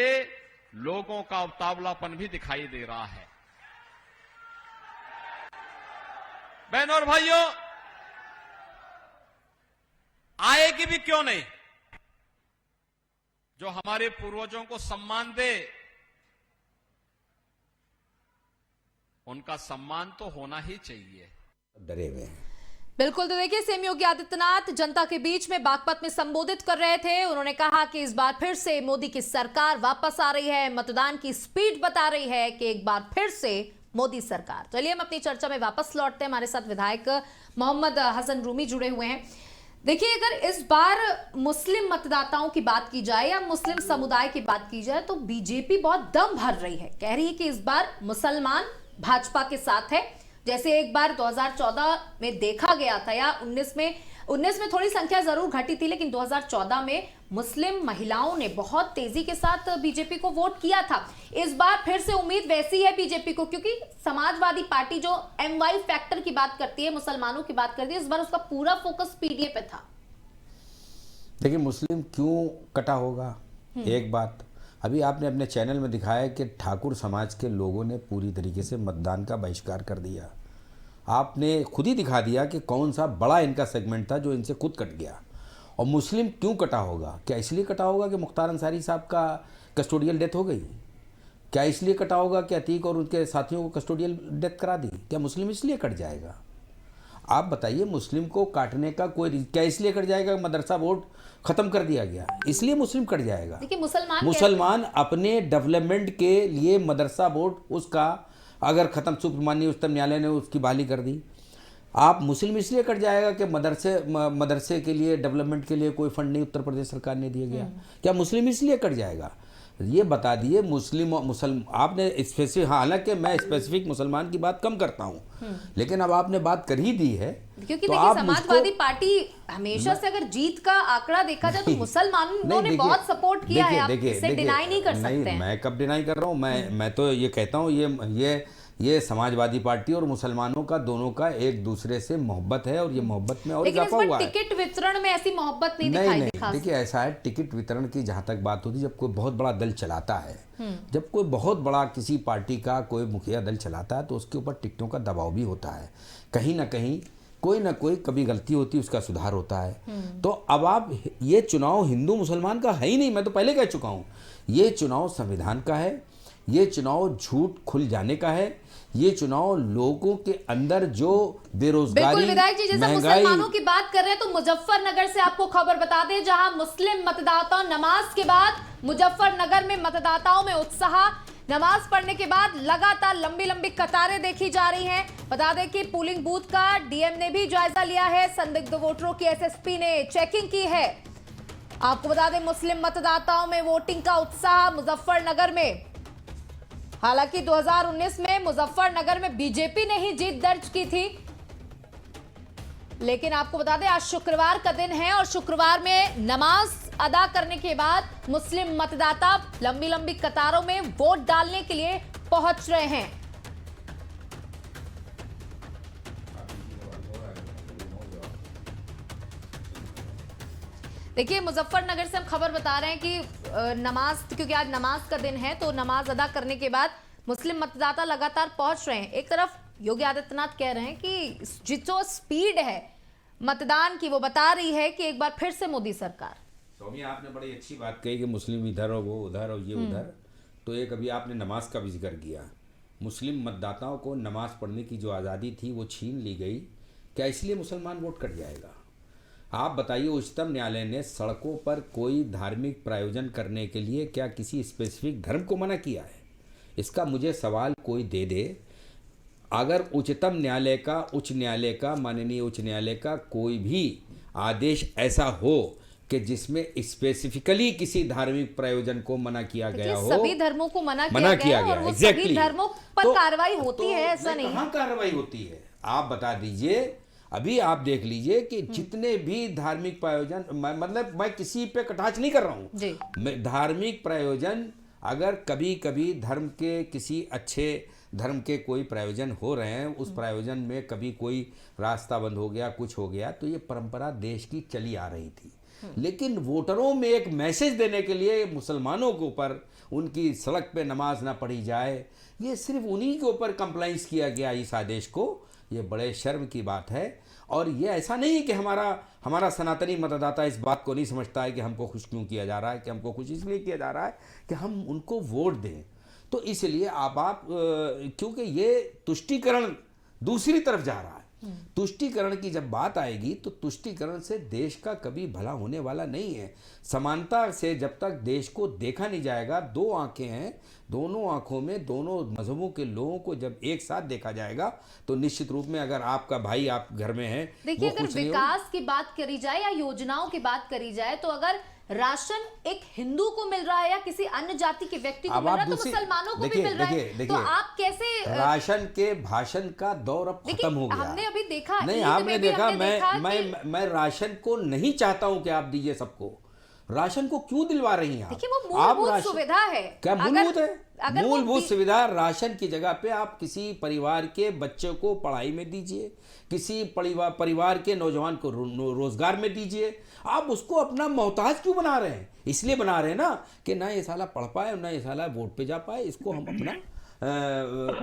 लोगों का उतावलापन भी दिखाई दे रहा है। बहनों और भाइयों, आएगी भी क्यों नहीं? जो हमारे पूर्वजों को सम्मान दे, उनका सम्मान तो होना ही चाहिए। डरे हुए हैं। बिल्कुल, तो देखिए सीएम योगी आदित्यनाथ जनता के बीच में बागपत में संबोधित कर रहे थे। उन्होंने कहा कि इस बार फिर से मोदी की सरकार वापस आ रही है, मतदान की स्पीड बता रही है कि एक बार फिर से मोदी सरकार। चलिए हम अपनी चर्चा में वापस लौटते हैं। हमारे साथ विधायक मोहम्मद हसन रूमी जुड़े हुए हैं। देखिए, अगर इस बार मुस्लिम मतदाताओं की बात की जाए या मुस्लिम समुदाय की बात की जाए तो बीजेपी बहुत दम भर रही है, कह रही है कि इस बार मुसलमान भाजपा के साथ है। जैसे एक बार 2014 में देखा गया था, या 19 में थोड़ी संख्या जरूर घटी थी, लेकिन 2014 में मुस्लिम महिलाओं ने बहुत तेजी के साथ बीजेपी को वोट किया था। इस बार फिर से उम्मीद वैसी है बीजेपी को, क्योंकि समाजवादी पार्टी जो MY फैक्टर की बात करती है, मुसलमानों की बात करती है, इस बार उसका पूरा फोकस पीडीए पे था। देखिए, मुस्लिम क्यों कटा होगा? एक बात अभी आपने अपने चैनल में दिखाया कि ठाकुर समाज के लोगों ने पूरी तरीके से मतदान का बहिष्कार कर दिया। आपने खुद ही दिखा दिया कि कौन सा बड़ा इनका सेगमेंट था जो इनसे खुद कट गया। और मुस्लिम क्यों कटा होगा? क्या इसलिए कटा होगा कि मुख्तार अंसारी साहब का कस्टोडियल डेथ हो गई? क्या इसलिए कटा होगा कि अतीक और उनके साथियों को कस्टोडियल डेथ करा दी? क्या मुस्लिम इसलिए कट जाएगा? आप बताइए, मुस्लिम को काटने का कोई क्या इसलिए कट जाएगा? मदरसा बोर्ड खत्म कर दिया गया, इसलिए मुस्लिम कट जाएगा? देखिए, मुसलमान अपने डेवलपमेंट के लिए मदरसा बोर्ड उसका अगर खत्म, सुब्रमण्य उच्चतम न्यायालय ने उसकी बहाली कर दी। आप मुस्लिम इसलिए कट जाएगा कि मदरसे के लिए डेवलपमेंट के लिए कोई फंड नहीं उत्तर प्रदेश सरकार ने दिया गया? क्या मुस्लिम इसलिए कट जाएगा? ये बता दिए। मुस्लिम आपने स्पेसिफिक, हालांकि मैं स्पेसिफिक मुसलमान की बात कम करता हूँ, लेकिन अब आपने बात कर ही दी है, क्योंकि तो देखिए समाजवादी पार्टी हमेशा से अगर जीत का आंकड़ा देखा जाए तो मुसलमानों ने बहुत सपोर्ट किया है। आप इसे डिनाई नहीं कर सकते हैं। मैं कब डिनाई कर रहा हूँ? मैं तो ये कहता हूँ ये समाजवादी पार्टी और मुसलमानों का दोनों का एक दूसरे से मोहब्बत है, और ये मोहब्बत में और इजाफा हुआ है। टिकट वितरण में ऐसी मोहब्बत नहीं दिखाई दी। देखिए, ऐसा है, टिकट वितरण की जहां तक बात होती है, जब कोई बहुत बड़ा दल चलाता है, जब कोई बहुत बड़ा किसी पार्टी का कोई मुखिया दल चलाता है, तो उसके ऊपर टिकटों का दबाव भी होता है। कहीं ना कहीं कोई ना कोई कभी गलती होती है, उसका सुधार होता है। तो अब आप, ये चुनाव हिंदू मुसलमान का है ही नहीं, मैं तो पहले कह चुका हूँ। ये चुनाव संविधान का है, ये चुनाव झूठ खुल जाने का है, ये चुनाव लोगों के अंदर जो बेरोजगारी, बिल्कुल विधायक जी, जैसे मुसलमानों की बात कर रहे हैं तो मुजफ्फरनगर से आपको खबर बता दें, जहां मुस्लिम मतदाता नमाज के बाद मुजफ्फरनगर में मतदाताओं में उत्साह नमाज पढ़ने के बाद लगातार लंबी लंबी कतारें देखी जा रही हैं। बता दें कि पोलिंग बूथ का डीएम ने भी जायजा लिया है। संदिग्ध वोटरों की एसएसपी ने चेकिंग की है। आपको बता दें, मुस्लिम मतदाताओं में वोटिंग का उत्साह मुजफ्फरनगर में। हालांकि 2019 में मुजफ्फरनगर में बीजेपी ने ही जीत दर्ज की थी, लेकिन आपको बता दें आज शुक्रवार का दिन है और शुक्रवार में नमाज अदा करने के बाद मुस्लिम मतदाता लंबी लंबी कतारों में वोट डालने के लिए पहुंच रहे हैं। देखिए, मुजफ्फरनगर से हम खबर बता रहे हैं कि नमाज, क्योंकि आज नमाज का दिन है तो नमाज अदा करने के बाद मुस्लिम मतदाता लगातार पहुंच रहे हैं। एक तरफ योगी आदित्यनाथ कह रहे हैं कि जो स्पीड है मतदान की वो बता रही है कि एक बार फिर से मोदी सरकार। सौम्या, आपने बड़ी अच्छी बात कही कि मुस्लिम इधर और वो उधर और ये उधर। तो एक अभी आपने नमाज का भी जिक्र किया। मुस्लिम मतदाताओं को नमाज पढ़ने की जो आज़ादी थी वो छीन ली गई। क्या इसलिए मुसलमान वोट कट जाएगा? आप बताइए, उच्चतम न्यायालय ने सड़कों पर कोई धार्मिक प्रायोजन करने के लिए क्या किसी स्पेसिफिक धर्म को मना किया है? इसका मुझे सवाल कोई दे दे। अगर उच्चतम न्यायालय का, उच्च न्यायालय का, माननीय उच्च न्यायालय का कोई भी आदेश ऐसा हो कि जिसमें स्पेसिफिकली किसी धार्मिक प्रयोजन को मना किया गया हो, सभी धर्मों को मना किया गया और वो सभी धर्मों पर कार्रवाई होती है, ऐसा नहीं। कहाँ कार्रवाई होती है? आप बता दीजिए। अभी आप देख लीजिए कि जितने भी धार्मिक प्रयोजन, मतलब मैं किसी पे कटाक्ष नहीं कर रहा हूँ, धार्मिक प्रयोजन अगर कभी कभी धर्म के किसी अच्छे धर्म के कोई प्रयोजन हो रहे हैं, उस प्रयोजन में कभी कोई रास्ता बंद हो गया, कुछ हो गया, तो ये परंपरा देश की चली आ रही थी। लेकिन वोटरों में एक मैसेज देने के लिए मुसलमानों के ऊपर उनकी सड़क पे नमाज ना पढ़ी जाए, ये सिर्फ उन्हीं के ऊपर कंप्लाइंस किया गया इस आदेश को। ये बड़े शर्म की बात है। और ये ऐसा नहीं है कि हमारा सनातनी मतदाता इस बात को नहीं समझता है कि हमको खुश क्यों किया जा रहा है, कि हमको खुश इसलिए किया जा रहा है कि हम उनको वोट दें। तो इसलिए आप क्योंकि ये तुष्टीकरण दूसरी तरफ जा रहा है। तुष्टीकरण की जब बात आएगी तो तुष्टीकरण से देश का कभी भला होने वाला नहीं है। समानता से जब तक देश को देखा नहीं जाएगा, दो आंखें हैं, दोनों आंखों में दोनों मजहबों के लोगों को जब एक साथ देखा जाएगा तो निश्चित रूप में, अगर आपका भाई आप घर में है, देखिए, अगर विकास की बात करी जाए या योजनाओं की बात करी जाए, तो अगर राशन एक हिंदू को मिल रहा है या किसी अन्य जाति के व्यक्ति को मिल रहा है तो मुसलमानों को भी मिल रहा है, तो आप कैसे? राशन के भाषण का दौर अब खत्म हो गया। हमने अभी देखा, नहीं आपने देखा, मैं राशन को नहीं चाहता हूं कि आप दीजिए सबको। राशन को क्यों दिलवा रही हैं आप? देखिए, वो मूलभूत सुविधा है। क्या मूलभूत है? मूलभूत सुविधा राशन की जगह पे आप किसी परिवार के बच्चे को पढ़ाई में दीजिए, किसी परिवार के नौजवान को रोजगार में दीजिए। आप उसको अपना मोहताज क्यों बना रहे हैं? इसलिए बना रहे हैं ना कि ना ये साला पढ़ पाए, ना ये साला वोट पे जा पाए, इसको हम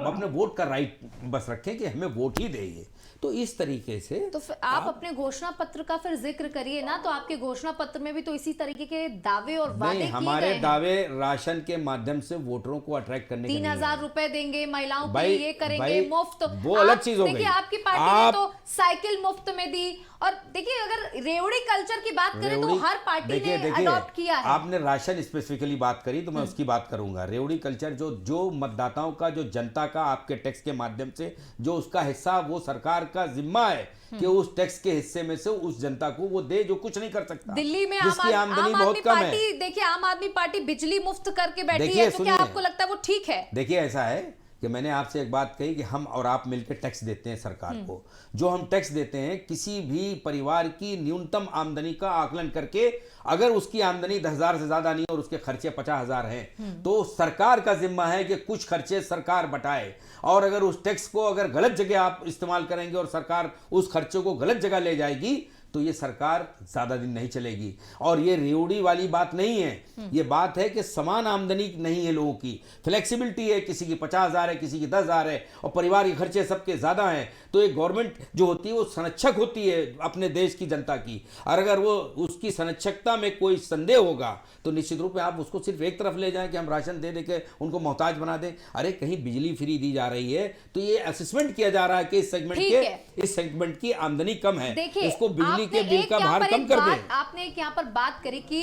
अपने वोट का राइट बस रखें कि हमें वोट ही देंगे। तो इस तरीके से तो फिर आप अपने घोषणा पत्र का फिर जिक्र करिए ना। तो आपके घोषणा पत्र में भी तो इसी तरीके के दावे और वादे किए हमारे गए दावे राशन के माध्यम से वोटरों को अट्रैक्ट करने के 3,000 रुपए देंगे महिलाओं के लिए, ये करेंगे मुफ्त, वो अलग चीज हो गई। देखिए, आपकी पार्टी ने तो साइकिल मुफ्त में दी। और देखिए, अगर रेवड़ी कल्चर की बात करें तो हर पार्टी ने अडॉप्ट किया है। आपने राशन स्पेसिफिकली बात करी तो मैं उसकी बात करूंगा। रेवड़ी कल्चर जो मतदाताओं का, जो जनता का आपके टैक्स के माध्यम से जो उसका हिस्सा, वो सरकार का जिम्मा है कि उस टैक्स के हिस्से में से उस जनता को वो दे जो कुछ नहीं कर सकता। दिल्ली में जिसकी आमदनी बहुत कम है। देखिए, आम आदमी पार्टी बिजली मुफ्त करके बैठी है, तो क्या आपको लगता है वो ठीक है? देखिए, ऐसा है कि मैंने आपसे एक बात कही कि हम और आप मिलकर टैक्स देते हैं सरकार को। जो हम टैक्स देते हैं, किसी भी परिवार की न्यूनतम आमदनी का आकलन करके, अगर उसकी आमदनी 10,000 से ज्यादा नहीं और उसके खर्चे 50,000 हैं, तो सरकार का जिम्मा है कि कुछ खर्चे सरकार बटाए। और अगर उस टैक्स को अगर गलत जगह आप इस्तेमाल करेंगे और सरकार उस खर्चों को गलत जगह ले जाएगी तो ये सरकार ज्यादा दिन नहीं चलेगी। और ये रेवड़ी वाली बात नहीं है, ये बात है कि समान आमदनी नहीं है लोगों की, फ्लेक्सिबिलिटी है, किसी की 50,000 है, किसी की 10,000 है, और परिवार के खर्चे सबके ज्यादा हैं। तो एक गवर्नमेंट जो होती है वो संरक्षक होती है अपने देश की जनता की, और अगर वो उसकी संरक्षकता में कोई संदेह होगा तो निश्चित रूप में आप उसको सिर्फ एक तरफ ले जाएं कि हम राशन दे के उनको मोहताज बना दें। अरे कहीं बिजली फ्री दी जा रही है तो ये असेसमेंट किया जा रहा है कि इस सेगमेंट की आमदनी कम है, इसको बिजली के बिल का भार कम कर दें। आपने एक यहाँ पर बात करी कि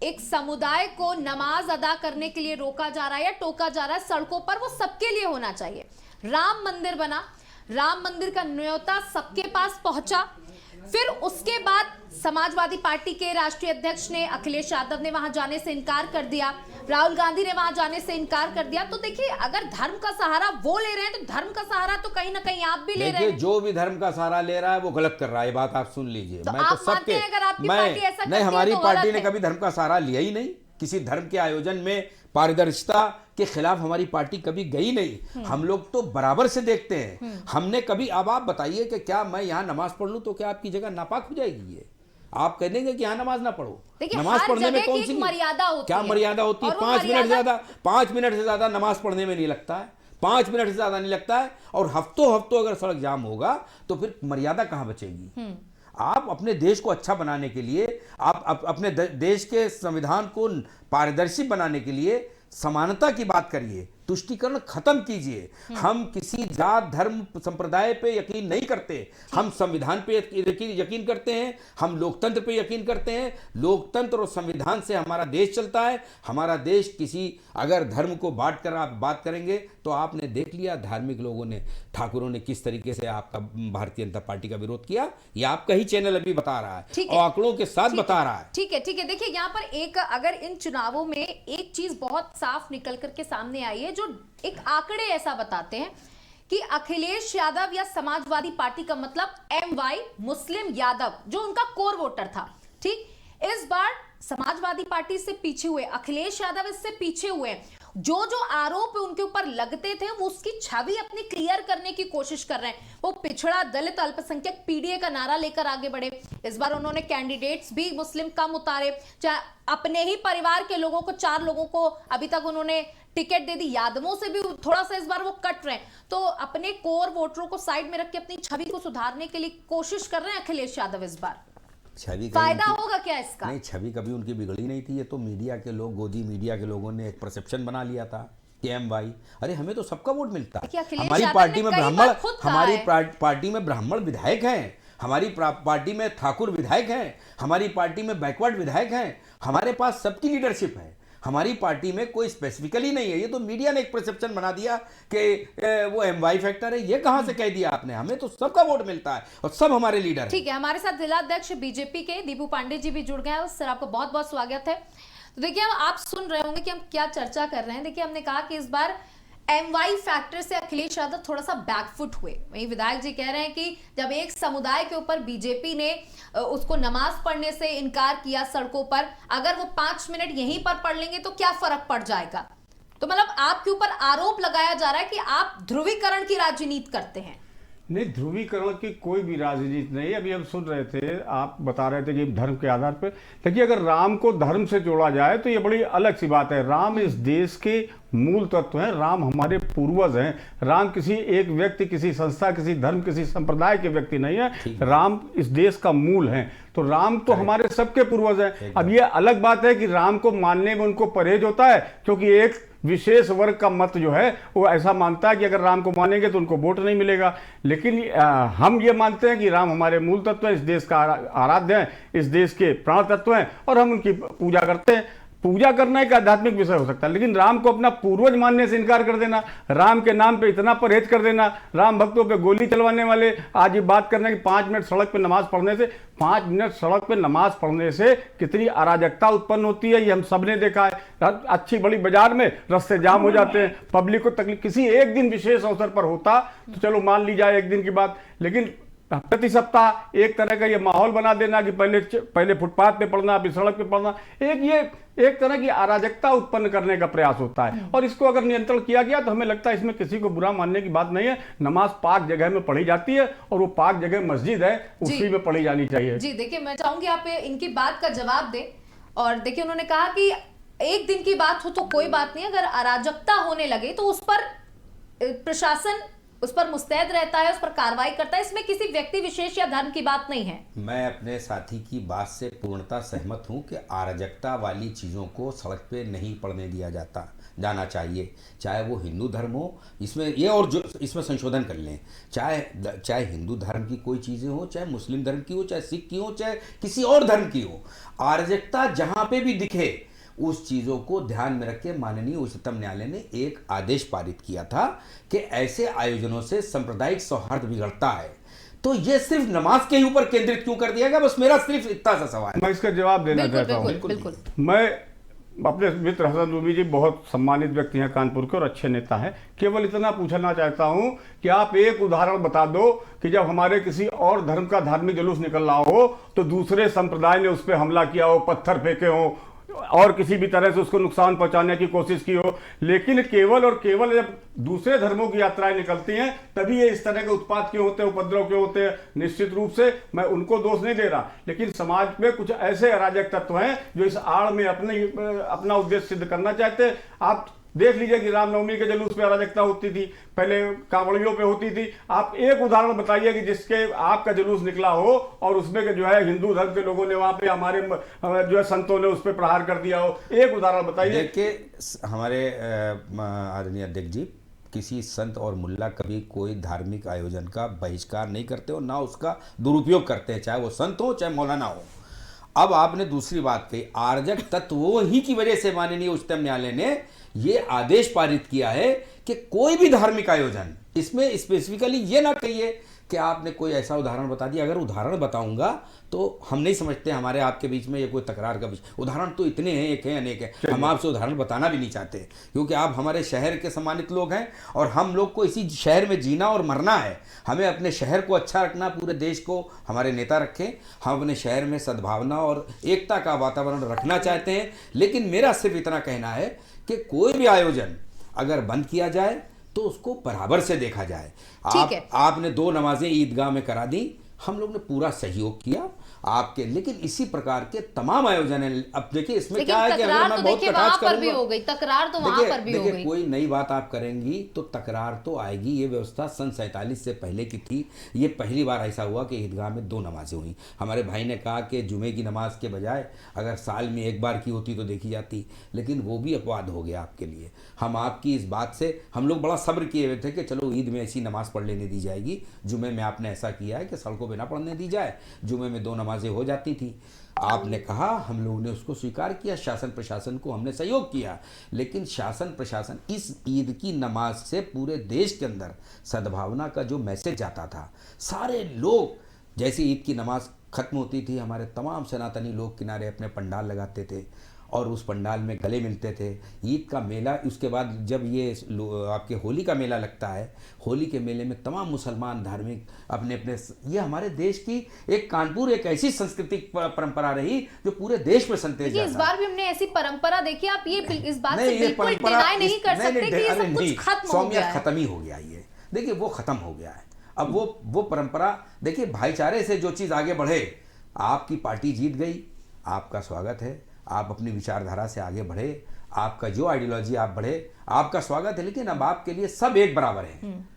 एक समुदाय को नमाज अदा करने के लिए रोका जा रहा है या टोका जा रहा है सड़कों पर, वो सबके लिए होना चाहिए। राम मंदिर बना, राम मंदिर का न्योता सबके पास पहुंचा, फिर उसके बाद समाजवादी पार्टी के राष्ट्रीय अध्यक्ष ने, अखिलेश यादव ने वहां जाने से इनकार कर दिया, राहुल गांधी ने वहां जाने से इनकार कर दिया। तो देखिए, अगर धर्म का सहारा वो ले रहे हैं तो धर्म का सहारा तो कहीं ना कहीं आप भी ले रहे हैं। जो भी धर्म का सहारा ले रहा है वो गलत कर रहा है, ये बात आप सुन लीजिए। तो मैं आप तो मानते हैं अगर आपकी पार्टी ऐसा करती है हमारी तो पार्टी गलत ने है? कभी धर्म का सहारा लिया ही नहीं। किसी धर्म के आयोजन में पारदर्शिता के खिलाफ हमारी पार्टी कभी गई नहीं। हम लोग तो बराबर से देखते हैं। हमने कभी, अब आप बताइए कि क्या मैं यहाँ नमाज पढ़ लूं तो क्या आपकी जगह नापाक हो जाएगी? ये आप कह देंगे कि यहाँ नमाज ना पढ़ो। नमाज पढ़ने में कौन सी मर्यादा होती है? क्या मर्यादा होती है? 5 मिनट से ज्यादा नमाज पढ़ने में नहीं लगता है। 5 मिनट से ज्यादा नहीं लगता है। और हफ्तों हफ्तों अगर सड़क जाम होगा तो फिर मर्यादा कहां बचेगी? आप अपने देश को अच्छा बनाने के लिए, आप अपने देश के संविधान को पारदर्शी बनाने के लिए समानता की बात करिए, तुष्टीकरण खत्म कीजिए। हम किसी जात धर्म संप्रदाय पे यकीन नहीं करते। हम संविधान पे यकीन करते हैं, हम लोकतंत्र पे यकीन करते हैं। लोकतंत्र और संविधान से हमारा देश चलता है। हमारा देश किसी अगर धर्म को बांट कर आप बात करेंगे तो आपने देख लिया धार्मिक लोगों ने, ठाकुरों ने किस तरीके से आपका भारतीय जनता पार्टी का विरोध किया। ये आपका ही चैनल अभी बता रहा है और आंकड़ों के साथ बता रहा है। ठीक है। देखिए, यहाँ पर एक, अगर इन चुनावों में एक चीज बहुत साफ निकल करके सामने आई है, जो एक आंकड़े ऐसा बताते हैं कि अखिलेश यादव या समाजवादी पार्टी का मतलब MY मुस्लिम यादव, जो उनका कोर वोटर था, ठीक, इस बार समाजवादी पार्टी से पीछे हुए, अखिलेश यादव इससे पीछे हुए। जो आरोप उनके ऊपर लगते थे वो उसकी छवि अपनी क्लियर करने की कोशिश कर रहे हैं। वो पिछड़ा, दलित, अल्पसंख्यक, PDA का नारा लेकर आगे बढ़े। इस बार उन्होंने कैंडिडेट्स भी मुस्लिम कम उतारे, चाहे अपने ही परिवार के लोगों को, 4 लोगों को अभी तक उन्होंने टिकट दे दी। यादवों से भी थोड़ा सा इस बार वो कट रहे हैं। तो अपने कोर वोटरों को साइड में रख के अपनी छवि को सुधारने के लिए कोशिश कर रहे हैं अखिलेश यादव। इस बार छवि फायदा होगा क्या इसका? नहीं, छवि कभी उनकी बिगड़ी नहीं थी। ये तो मीडिया के लोग, गोदी मीडिया के लोगों ने एक परसेप्शन बना लिया था कि MY, अरे हमें तो सबका वोट मिलता है। हमारी पार्टी में ब्राह्मण, हमारी पार्टी में ब्राह्मण विधायक हैं, हमारी पार्टी में ठाकुर विधायक हैं, हमारी पार्टी में बैकवर्ड विधायक हैं, हमारे पास सबकी लीडरशिप है। हमारी पार्टी में कोई स्पेसिफिकली नहीं है। ये तो मीडिया ने एक परसेप्शन बना दिया कि वो MY फैक्टर है। ये कहां से कह दिया आपने? हमें तो सबका वोट मिलता है और सब हमारे लीडर हैं। ठीक है, हमारे साथ जिलाध्यक्ष BJP के दीपू पांडे जी भी जुड़ गए हैं। सर, आपका बहुत बहुत स्वागत है। तो देखिए, आप सुन रहे होंगे कि हम क्या चर्चा कर रहे हैं। देखिए, हमने कहा कि इस बार MY फैक्टर से अखिलेश यादव थोड़ा सा बैकफुट हुए। वहीं विधायक जी कह रहे हैं कि जब एक समुदाय के ऊपर BJP ने उसको नमाज पढ़ने से इनकार किया सड़कों पर, अगर वो 5 मिनट यहीं पर पढ़ लेंगे तो क्या फर्क पड़ जाएगा? तो मतलब आपके ऊपर आरोप लगाया जा रहा है कि आप ध्रुवीकरण की राजनीति करते हैं। नहीं, ध्रुवीकरण की कोई भी राजनीति नहीं। अभी हम सुन रहे थे, आप बता रहे थे कि धर्म के आधार पर, देखिए, अगर राम को धर्म से जोड़ा जाए तो ये बड़ी अलग सी बात है। राम इस देश के मूल तत्व हैं। राम हमारे पूर्वज हैं। राम किसी एक व्यक्ति, किसी संस्था, किसी धर्म, किसी संप्रदाय के व्यक्ति नहीं है। राम इस देश का मूल है। तो राम तो हमारे सबके पूर्वज हैं। अब ये अलग बात है कि राम को मानने में उनको परहेज होता है, क्योंकि एक विशेष वर्ग का मत जो है वो ऐसा मानता है कि अगर राम को मानेंगे तो उनको वोट नहीं मिलेगा। लेकिन हम ये मानते हैं कि राम हमारे मूल तत्व हैं, इस देश का आराध्य हैं, इस देश के प्राण तत्व हैं और हम उनकी पूजा करते हैं। पूजा करना एक आध्यात्मिक विषय हो सकता है, लेकिन राम को अपना पूर्वज मानने से इनकार कर देना, राम के नाम पे इतना परहेज कर देना, राम भक्तों पे गोली चलवाने वाले आज ये बात करना कि 5 मिनट सड़क पे नमाज पढ़ने से, 5 मिनट सड़क पे नमाज पढ़ने से कितनी अराजकता उत्पन्न होती है, ये हम सब ने देखा है। अच्छी बड़ी बाजार में रास्ते जाम हो जाते हैं, पब्लिक को तकलीफ। किसी एक दिन विशेष अवसर पर होता तो चलो मान ली जाए, एक दिन की बात, लेकिन प्रति सप्ताह एक तरह का ये माहौल बना देना कि पहले फुटपाथ पे पढ़ना, अभी सड़क पे पढ़ना, एक तरह की अराजकता उत्पन्न करने का प्रयास होता है। और इसको अगर नियंत्रण किया गया तो हमें लगता है इसमें किसी को बुरा मानने की बात नहीं है। नमाज पाक जगह में पढ़ी जाती है और वो पाक जगह मस्जिद है, उसी में पढ़ी जानी चाहिए। जी देखिए, मैं चाहूंगी आप इनकी बात का जवाब दें। और देखिए, उन्होंने कहा कि एक दिन की बात हो तो कोई बात नहीं, अगर अराजकता होने लगे तो उस पर प्रशासन उस पर मुस्तैद रहता है, उस पर कार्रवाई करता है। इसमें किसी व्यक्ति विशेष या धर्म की बात नहीं है। मैं अपने साथी की बात से पूर्णतः सहमत हूं कि अराजकता वाली चीज़ों को सड़क पे नहीं पड़ने दिया जाना चाहिए, चाहे वो हिंदू धर्म हो। इसमें ये और जो इसमें संशोधन कर लें, चाहे हिंदू धर्म की कोई चीज़ें हो, चाहे मुस्लिम धर्म की हो, चाहे सिख की हो, चाहे किसी और धर्म की हो, अराजकता जहाँ पे भी दिखे उस चीज़ों को ध्यान में रख के माननीय उच्चतम न्यायालय ने एक आदेश पारित किया था कि ऐसे आयोजनों से सांप्रदायिक सौहार्द बिगड़ता है। तो ये सिर्फ नमाज के ऊपर केंद्रित क्यों कर दिया गया? बस मेरा सिर्फ इतना सा सवाल है। मैं इसका जवाब देना चाहता हूँ। बिल्कुल। मैं अपने मित्र हसन रूमी जी बहुत सम्मानित व्यक्ति हैं कानपुर के और अच्छे नेता हैं। केवल इतना पूछना चाहता हूं कि आप एक उदाहरण बता दो कि जब हमारे किसी और धर्म का धार्मिक जुलूस निकल रहा हो तो दूसरे संप्रदाय ने उस पर हमला किया हो, पत्थर फेंके हो और किसी भी तरह से उसको नुकसान पहुंचाने की कोशिश की हो, लेकिन केवल और केवल जब दूसरे धर्मों की यात्राएं निकलती हैं तभी ये इस तरह के उत्पात क्यों होते हैं, उपद्रव क्यों होते हैं। निश्चित रूप से मैं उनको दोष नहीं दे रहा, लेकिन समाज में कुछ ऐसे अराजक तत्व हैं जो इस आड़ में अपना उद्देश्य सिद्ध करना चाहते हैं। आप देख लीजिए कि रामनवमी के जुलूस पे अराजकता होती थी, पहले कांवड़ियों पे होती थी। आप एक उदाहरण बताइए कि जिसके आपका जुलूस निकला हो और उसमें जो है हिंदू धर्म के लोगों ने वहां पे हमारे जो है संतों ने उस पर प्रहार कर दिया हो। एक उदाहरण बताइए। देखिए हमारे आदरणीय अध्यक्ष जी, किसी संत और मुल्ला कभी कोई धार्मिक आयोजन का बहिष्कार नहीं करते हो, ना उसका दुरुपयोग करते हैं, चाहे वो संत हो चाहे मौलाना हो। अब आपने दूसरी बात कही, अराजक तत्वों ही की वजह से माननीय उच्चतम न्यायालय ने ये आदेश पारित किया है कि कोई भी धार्मिक आयोजन, इसमें स्पेसिफिकली ये ना कहिए कि आपने कोई ऐसा उदाहरण बता दिया। अगर उदाहरण बताऊंगा तो हम नहीं समझते हमारे आपके बीच में ये कोई तकरार का विषय। उदाहरण तो इतने हैं, एक है अनेक है, हम आपसे उदाहरण बताना भी नहीं चाहते क्योंकि आप हमारे शहर के सम्मानित लोग हैं और हम लोग को इसी शहर में जीना और मरना है। हमें अपने शहर को अच्छा रखना, पूरे देश को हमारे नेता रखें। हम अपने शहर में सद्भावना और एकता का वातावरण रखना चाहते हैं, लेकिन मेरा सिर्फ इतना कहना है कि कोई भी आयोजन अगर बंद किया जाए तो उसको बराबर से देखा जाए। आपने 2 नमाजें ईदगाह में करा दी, हम लोग ने पूरा सहयोग किया आपके, लेकिन इसी प्रकार के तमाम आयोजन हैं। अब देखिए इसमें क्या है कि अगर मैं बहुत कटाक्ष करूंगा, तकरार तो वहां पर भी हो गई। कोई नई बात आप करेंगी तो तकरार तो आएगी। ये व्यवस्था सन 47 से पहले की थी। ये पहली बार ऐसा हुआ कि ईदगाह में 2 नमाजें हुई। हमारे भाई ने कहा कि जुमे की नमाज के बजाय अगर साल में एक बार की होती तो देखी जाती, लेकिन वो भी अपवाद हो गया आपके लिए। हम आपकी इस बात से हम लोग बड़ा सब्र किए हुए थे कि चलो ईद में ऐसी नमाज पढ़ लेने दी जाएगी। जुमे में आपने ऐसा किया है कि सड़कों पर ना पढ़ने दी जाए, जुमे में 2 नमाजें हो जाती थी। आपने कहा, हम लोगों ने उसको स्वीकार किया, शासन प्रशासन को हमने सहयोग किया, लेकिन शासन प्रशासन इस ईद की नमाज से पूरे देश के अंदर सद्भावना का जो मैसेज जाता था, सारे लोग जैसे ईद की नमाज खत्म होती थी, हमारे तमाम सनातनी लोग किनारे अपने पंडाल लगाते थे और उस पंडाल में गले मिलते थे। ईद का मेला, उसके बाद जब ये आपके होली का मेला लगता है, होली के मेले में तमाम मुसलमान धार्मिक अपने अपने, ये हमारे देश की एक कानपुर एक ऐसी सांस्कृतिक परंपरा रही जो पूरे देश में संतेज जाता है। इस बार भी हमने ऐसी परंपरा देखी। आप ये इस बात से बिल्कुल डिनाई नहीं कर सकते कि ये सब कुछ खत्म हो गया है। खत्म ही हो गया। ये देखिए वो खत्म हो गया है। अब वो परंपरा देखिए, भाईचारे से जो चीज़ आगे बढ़े, आपकी पार्टी जीत गई, आपका स्वागत है, आप अपनी विचारधारा से आगे बढ़े, आपका जो आइडियोलॉजी आप बढ़े, आपका स्वागत है, लेकिन अब आपके लिए सब एक बराबर हैं।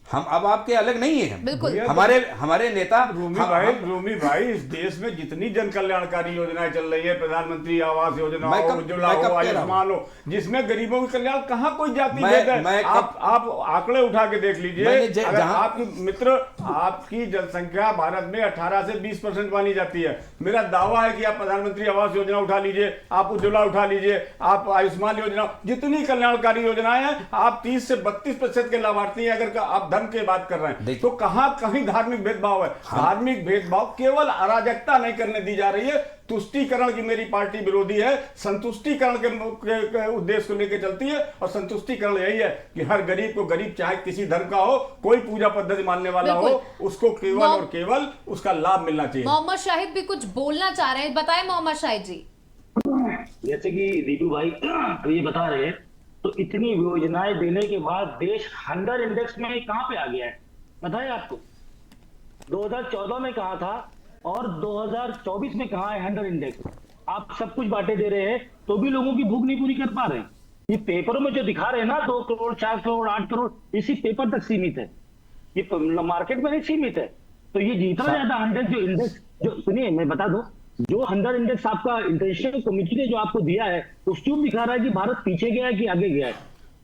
हम अब आपके अलग नहीं है। बिल्कुल। हमारे नेता रूमी भाई इस देश में जितनी जन कल्याणकारी योजनाएं चल रही है, प्रधानमंत्री आवास योजना हो, उज्ज्वला हो, आयुष्मान हो, जिसमें गरीबों के कल्याण, कहाँ कोई जाति भेद है? आप आंकड़े उठा के देख लीजिए। अगर आपकी मित्र, आपकी जनसंख्या भारत में 18 से 20% मानी जाती है। मेरा दावा है कि आप प्रधानमंत्री आवास योजना उठा लीजिए, आप उज्ज्वला उठा लीजिए, आप आयुष्मान योजना, जितनी कल्याणकारी योजनाएं हैं, आप 30 से 32% के लाभार्थी हैं। अगर आप के बात कर रहे हैं तो कहां कहीं धार्मिक भेदभाव है? धार्मिक भेदभाव केवल अराजकता नहीं करने दी जा रही है, तुष्टीकरण की मेरी पार्टी विरोधी है। संतुष्टीकरण के उद्देश्य को लेकर चलती है और संतुष्टीकरण यही है कि हर गरीब को, गरीब चाहे किसी धर्म का हो, कोई पूजा पद्धति मानने वाला हो, उसको केवल और केवल उसका लाभ मिलना चाहिए। मोहम्मद शाहिद भी कुछ बोलना चाह रहे हैं, बताएं मोहम्मद शाहिद जी। जैसे कि दीपू भाई ये बता रहे हैं, तो इतनी योजनाएं देने के बाद देश हंगर इंडेक्स में कहां पे आ गया है बताएं आपको? 2014 में कहा था और 2024 में कहा है हंगर इंडेक्स। आप सब कुछ बांटे दे रहे हैं तो भी लोगों की भूख नहीं पूरी कर पा रहे हैं। ये पेपरों में जो दिखा रहे हैं ना, 2 करोड़, 4 करोड़, 8 करोड़, इसी पेपर तक सीमित है। ये मार्केट में नहीं सीमित है। तो ये जितना ज्यादा इंडेक्स, जो इंडेक्स जो सुनिए मैं बता दूं, जो 100 इंडेक्स आपका इंटरनेशनल कमिटी ने जो आपको दिया है, उसमें दिखा रहा है कि भारत पीछे गया है कि आगे गया है,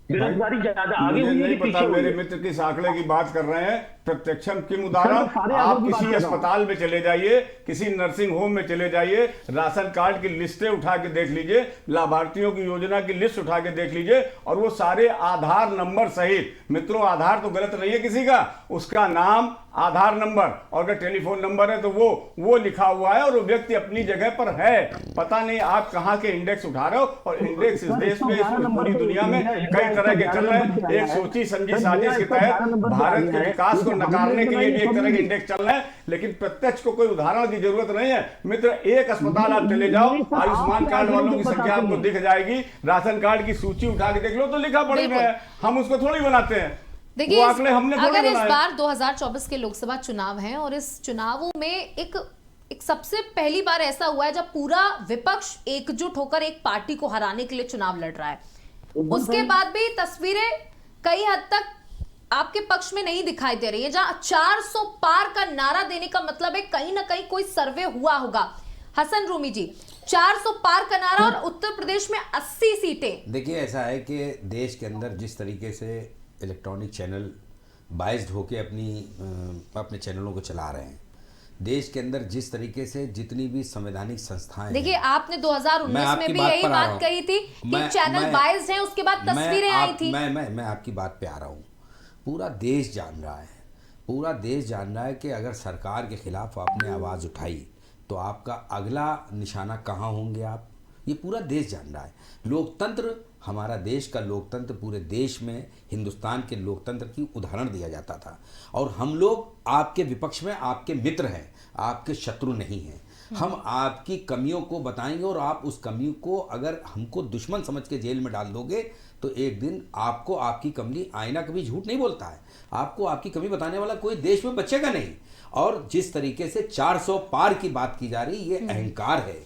बेरोजगारी ज्यादा आगे हुई है कि पीछे हुई मेरे है। मित्र किस आंकड़े की बात कर रहे हैं, प्रत्यक्षम किम उदाहरण। सारे आप आंकड़ों की किसी बात कर रहा हूं। अस्पताल में चले जाइए, किसी नर्सिंग होम में चले जाइए, राशन कार्ड की लिस्टें उठा के देख लीजिए, लाभार्थियों की योजना की लिस्ट उठा के देख लीजिए, और वो सारे आधार नंबर सहित, मित्रों आधार तो गलत नहीं है किसी का, उसका नाम, आधार नंबर, और अगर टेलीफोन नंबर है तो वो लिखा हुआ है, और वो व्यक्ति अपनी जगह पर है। पता नहीं आप कहां के इंडेक्स उठा रहे हो, और इंडेक्स इस देश में, इस पूरी दुनिया में कई तरह के चल रहे हैं। एक सोची समझी साजिश के तहत भारत के विकास को नकारने के लिए भी एक तरह के इंडेक्स चल रहे हैं, लेकिन प्रत्यक्ष को कोई उदाहरण की जरूरत नहीं है। मित्र, एक अस्पताल आप चले जाओ, आयुष्मान कार्ड वालों की संख्या आपको दिख जाएगी, राशन कार्ड की सूची उठा के देख लो तो लिखा पड़ी है, हम उसको थोड़ी बनाते हैं। देखिए, हमने अगर इस बार 2024 के लोकसभा चुनाव हैं और इस चुनावों में एक सबसे पहली बार ऐसा हुआ है जब पूरा विपक्ष एकजुट होकर एक पार्टी को हराने के लिए चुनाव लड़ रहा है, उसके बाद भी तस्वीरें कई हद तक आपके पक्ष में नहीं दिखाई दे रही है। जहां 400 पार का नारा देने का मतलब है कहीं ना कहीं कोई सर्वे हुआ होगा। हसन रूमी जी, 400 पार का नारा और उत्तर प्रदेश में 80 सीटें। देखिए, ऐसा है कि देश के अंदर जिस तरीके से इलेक्ट्रॉनिक चैनल बाइज्ड होके अपने चैनलों को चला रहे हैं, देश के अंदर जिस तरीके से जितनी भी संवैधानिक संस्थाएं, देखिए आपने 2019 में भी यही बात कही थी कि चैनल बाइज्ड है, उसके बाद तस्वीरें आई थी। मैं आपकी बात पे आ रहा हूँ। पूरा देश जान रहा है, पूरा देश जान रहा है कि अगर सरकार के खिलाफ आपने आवाज़ उठाई तो आपका अगला निशाना कहाँ होंगे आप, ये पूरा देश जान रहा है। लोकतंत्र, हमारा देश का लोकतंत्र पूरे देश में हिंदुस्तान के लोकतंत्र की उदाहरण दिया जाता था, और हम लोग आपके विपक्ष में आपके मित्र हैं, आपके शत्रु नहीं हैं। हम आपकी कमियों को बताएंगे, और आप उस कमी को अगर हमको दुश्मन समझ के जेल में डाल दोगे तो एक दिन आपको आपकी कमी, आईना कभी झूठ नहीं बोलता है, आपको आपकी कमी बताने वाला कोई देश में बचेगा नहीं। और जिस तरीके से 400 पार की बात की जा रही, ये अहंकार है,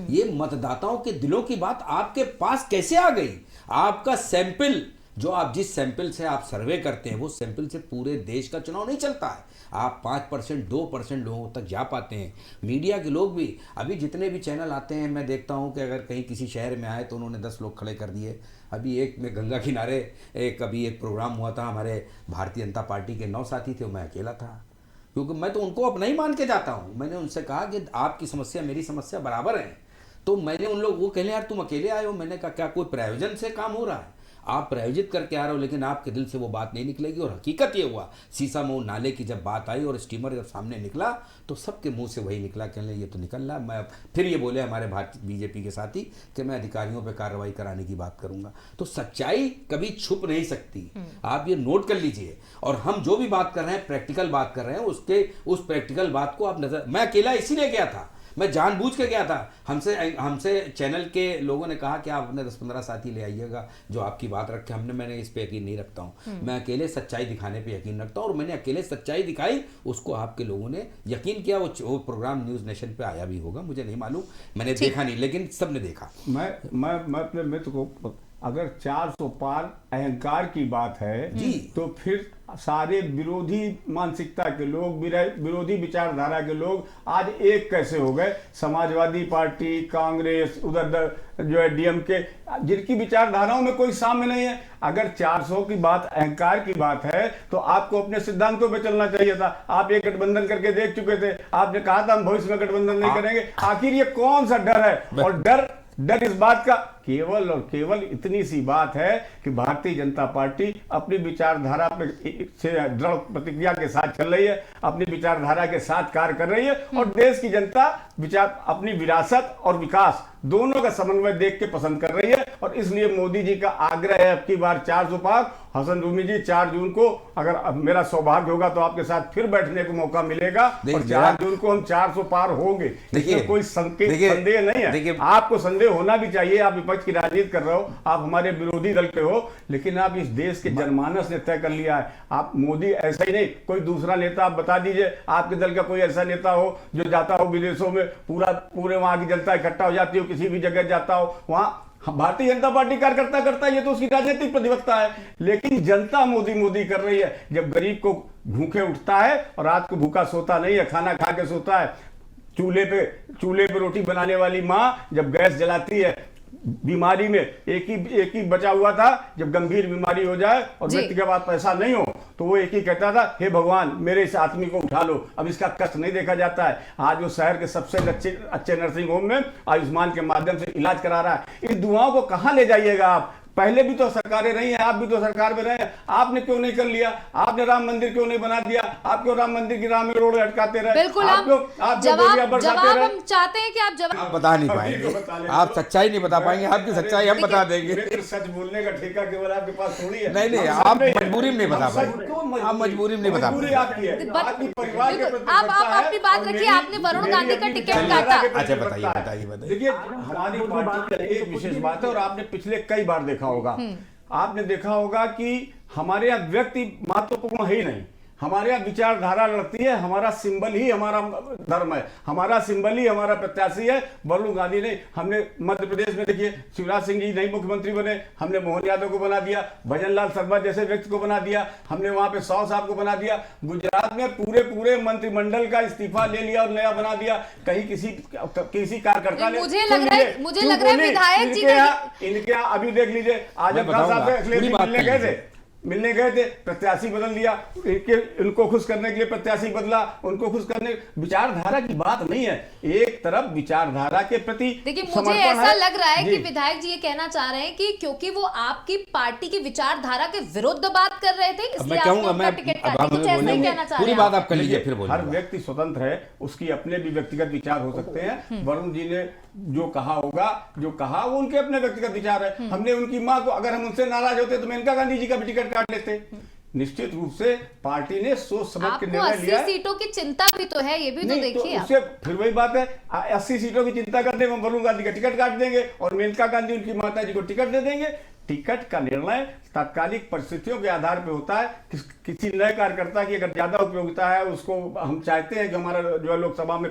ये मतदाताओं के दिलों की बात आपके पास कैसे आ गई? आपका सैंपल, जो आप जिस सैंपल से आप सर्वे करते हैं, वो सैंपल से पूरे देश का चुनाव नहीं चलता है। आप 5%, 2% लोगों तक जा पाते हैं। मीडिया के लोग भी, अभी जितने भी चैनल आते हैं, मैं देखता हूं कि अगर कहीं किसी शहर में आए तो उन्होंने 10 लोग खड़े कर दिए। अभी एक में गंगा किनारे एक प्रोग्राम हुआ था, हमारे भारतीय जनता पार्टी के 9 साथी थे, मैं अकेला था, क्योंकि मैं तो उनको अपना ही मान के जाता हूँ। मैंने उनसे कहा कि आपकी समस्या मेरी समस्या बराबर है, तो मैंने उन लोग, वो कहले यार तुम अकेले आए हो, मैंने कहा क्या कोई प्रायोजन से काम हो रहा है? आप प्रायोजित करके आ रहे हो, लेकिन आपके दिल से वो बात नहीं निकलेगी। और हकीकत ये हुआ, सीसामऊ नाले की जब बात आई और स्टीमर जब सामने निकला तो सबके मुंह से वही निकला, कहने ये तो निकल रहा। मैं फिर ये बोले हमारे भारतीय बीजेपी के साथी कि मैं अधिकारियों पर कार्रवाई कराने की बात करूंगा। तो सच्चाई कभी छुप नहीं सकती, आप ये नोट कर लीजिए। और हम जो भी बात कर रहे हैं, प्रैक्टिकल बात कर रहे हैं, उस प्रैक्टिकल बात को आप नजर, मैं अकेला इसीलिए गया था, मैं जानबूझ के गया था। हमसे चैनल के लोगों ने कहा कि आप अपने 10-15 साथी ले आइएगा जो आपकी बात रखे। मैंने इस पे यकीन नहीं रखता हूँ, मैं अकेले सच्चाई दिखाने पे यकीन रखता हूँ, और मैंने अकेले सच्चाई दिखाई, उसको आपके लोगों ने यकीन किया। वो प्रोग्राम न्यूज़ नेशन पे आया भी होगा, मुझे नहीं मालूम, मैंने देखा नहीं, लेकिन सबने देखा। मैं अपने मित्र को, अगर 400 पार अहंकार की बात है जी, तो फिर सारे विरोधी मानसिकता के लोग, विरोधी विचारधारा के लोग आज एक कैसे हो गए? समाजवादी पार्टी, कांग्रेस, उधर जो है डीएमके, जिनकी विचारधाराओं में कोई साम्य नहीं है। अगर 400 की बात अहंकार की बात है तो आपको अपने सिद्धांतों पे चलना चाहिए था। आप ये गठबंधन करके देख चुके थे, आपने कहा था हम भविष्य में गठबंधन नहीं करेंगे। आखिर ये कौन सा डर है? और डर इस बात का केवल और केवल इतनी सी बात है कि भारतीय जनता पार्टी अपनी विचारधारा पे से दृढ़ प्रतिज्ञा के साथ चल रही है, अपनी विचारधारा के साथ कार्य कर रही है, और देश की जनता अपनी विरासत और विकास दोनों का समन्वय देख के पसंद कर रही है। और इसलिए मोदी जी का आग्रह है अब की बार 400 पार। हसन रूमी जी, 4 जून को अगर मेरा सौभाग्य होगा तो आपके साथ फिर बैठने को मौका मिलेगा, और 4 जून को हम 400 पार होंगे, इसमें कोई संदेह नहीं है। आपको संदेह होना भी चाहिए, आप विपक्ष की राजनीति कर रहे हो, आप हमारे विरोधी दल के हो, लेकिन आप इस देश के जनमानस ने तय कर लिया है। आप मोदी ऐसा ही नहीं, कोई दूसरा नेता आप बता दीजिए, आपके दल का कोई ऐसा नेता हो जो जाता हो विदेशों में, पूरे वहां की जनता इकट्ठा हो जाती हो, किसी भी जगह जाता हो, वहां भारतीय जनता पार्टी कार्यकर्ता करता है, ये तो उसकी राजनीतिक प्रतिबद्धता है। लेकिन जनता मोदी कर रही है। जब गरीब को भूखे उठता है और रात को भूखा सोता नहीं है, खाना खा के सोता है। चूल्हे पे रोटी बनाने वाली माँ जब गैस जलाती है, बीमारी में एक ही बचा हुआ था, जब गंभीर बीमारी हो जाए और व्यक्ति के पास पैसा नहीं हो तो वो एक ही कहता था, हे भगवान मेरे इस आदमी को उठा लो। अब इसका कष्ट नहीं देखा जाता है। आज वो शहर के सबसे अच्छे नर्सिंग होम में आयुष्मान के माध्यम से इलाज करा रहा है। इन दुआओं को कहाँ ले जाइएगा आप? पहले भी तो सरकारें रही हैं, आप भी तो सरकार में रहे, आपने क्यों नहीं कर लिया? आपने राम मंदिर क्यों नहीं बना दिया? आप क्यों राम मंदिर की राह में रोड अटकाते रहे? बिल्कुल, आप जवाब हम चाहते हैं कि आप जवाब आप बता नहीं पाएंगे, आप सच्चाई नहीं बता पाएंगे, आपकी सच्चाई हम बता देंगे। सच बोलने का ठेका केवल आपके पास थोड़ी है। नहीं, आप मजबूरी में नहीं बता पाएंगे, आप मजबूरी में नहीं बता पाएंगे। आपकी परिवार के प्रति आप अपनी बात रखिए। आपने वरुण गांधी का टिकट काटा। अच्छा बताइए। देखिए, हमारी पार्टी की एक विशेष बात है और आपने पिछले कई बार देखा होगा, आपने देखा होगा कि हमारे यहाँ व्यक्ति महत्वपूर्ण है ही नहीं, हमारे यहाँ विचारधारा लड़ती है। हमारा सिंबल ही हमारा धर्म है, हमारा सिंबल ही हमारा प्रत्याशी है वरुण गांधी। ने हमने मध्य प्रदेश में देखिए शिवराज सिंह जी नई मुख्यमंत्री बने, हमने मोहन यादव को बना दिया, भजन लाल शर्मा जैसे व्यक्ति को बना दिया, हमने वहां पे साव साहब को बना दिया। गुजरात में पूरे मंत्रिमंडल का इस्तीफा ले लिया और नया बना दिया। कहीं किसी कार्यकर्ता ने, मुझे लग रहा है विधायक जी इनके यहाँ अभी देख लीजिए, आजम खान साहब से अखिलेश मिलने गए थे, प्रत्याशी बदल दिया। इनको खुश करने के लिए प्रत्याशी बदला, उनको खुश करने। विचारधारा की बात नहीं है, एक तरफ विचारधारा के प्रति देखिए, मुझे ऐसा लग रहा है कि विधायक जी ये कहना चाह रहे हैं कि क्योंकि वो आपकी पार्टी की विचारधारा के विरुद्ध बात कर रहे थे, इसलिए आपने उनका टिकट काटा। कुछ ऐसा ही कहना चाह रहे हैं? पूरी बात आप कर लीजिए, फिर बोलिए। हर व्यक्ति स्वतंत्र है, उसकी अपने भी व्यक्तिगत विचार हो सकते हैं। वरुण जी ने जो कहा होगा, वो उनके अपने व्यक्तिगत विचार है। हमने उनकी मां को, अगर हम उनसे नाराज होते तो मेनका गांधी जी का भी टिकट काट लेते। निश्चित रूप से पार्टी ने सोच समझ के निर्णय लिया। 80 सीटों की चिंता भी तो है, ये भी तो देखिए आप। उससे फिर वही बात है, 80 सीटों की चिंता करने में वरुण गांधी का टिकट काट देंगे और मेनका गांधी उनकी माता जी को टिकट दे देंगे। टिकट का निर्णय तात्कालिक परिस्थितियों के आधार पर होता है। किसी नए कार्यकर्ता की अगर ज्यादा उपयोगिता है, उसको हम चाहते हैं कि हमारा जो है लोकसभा में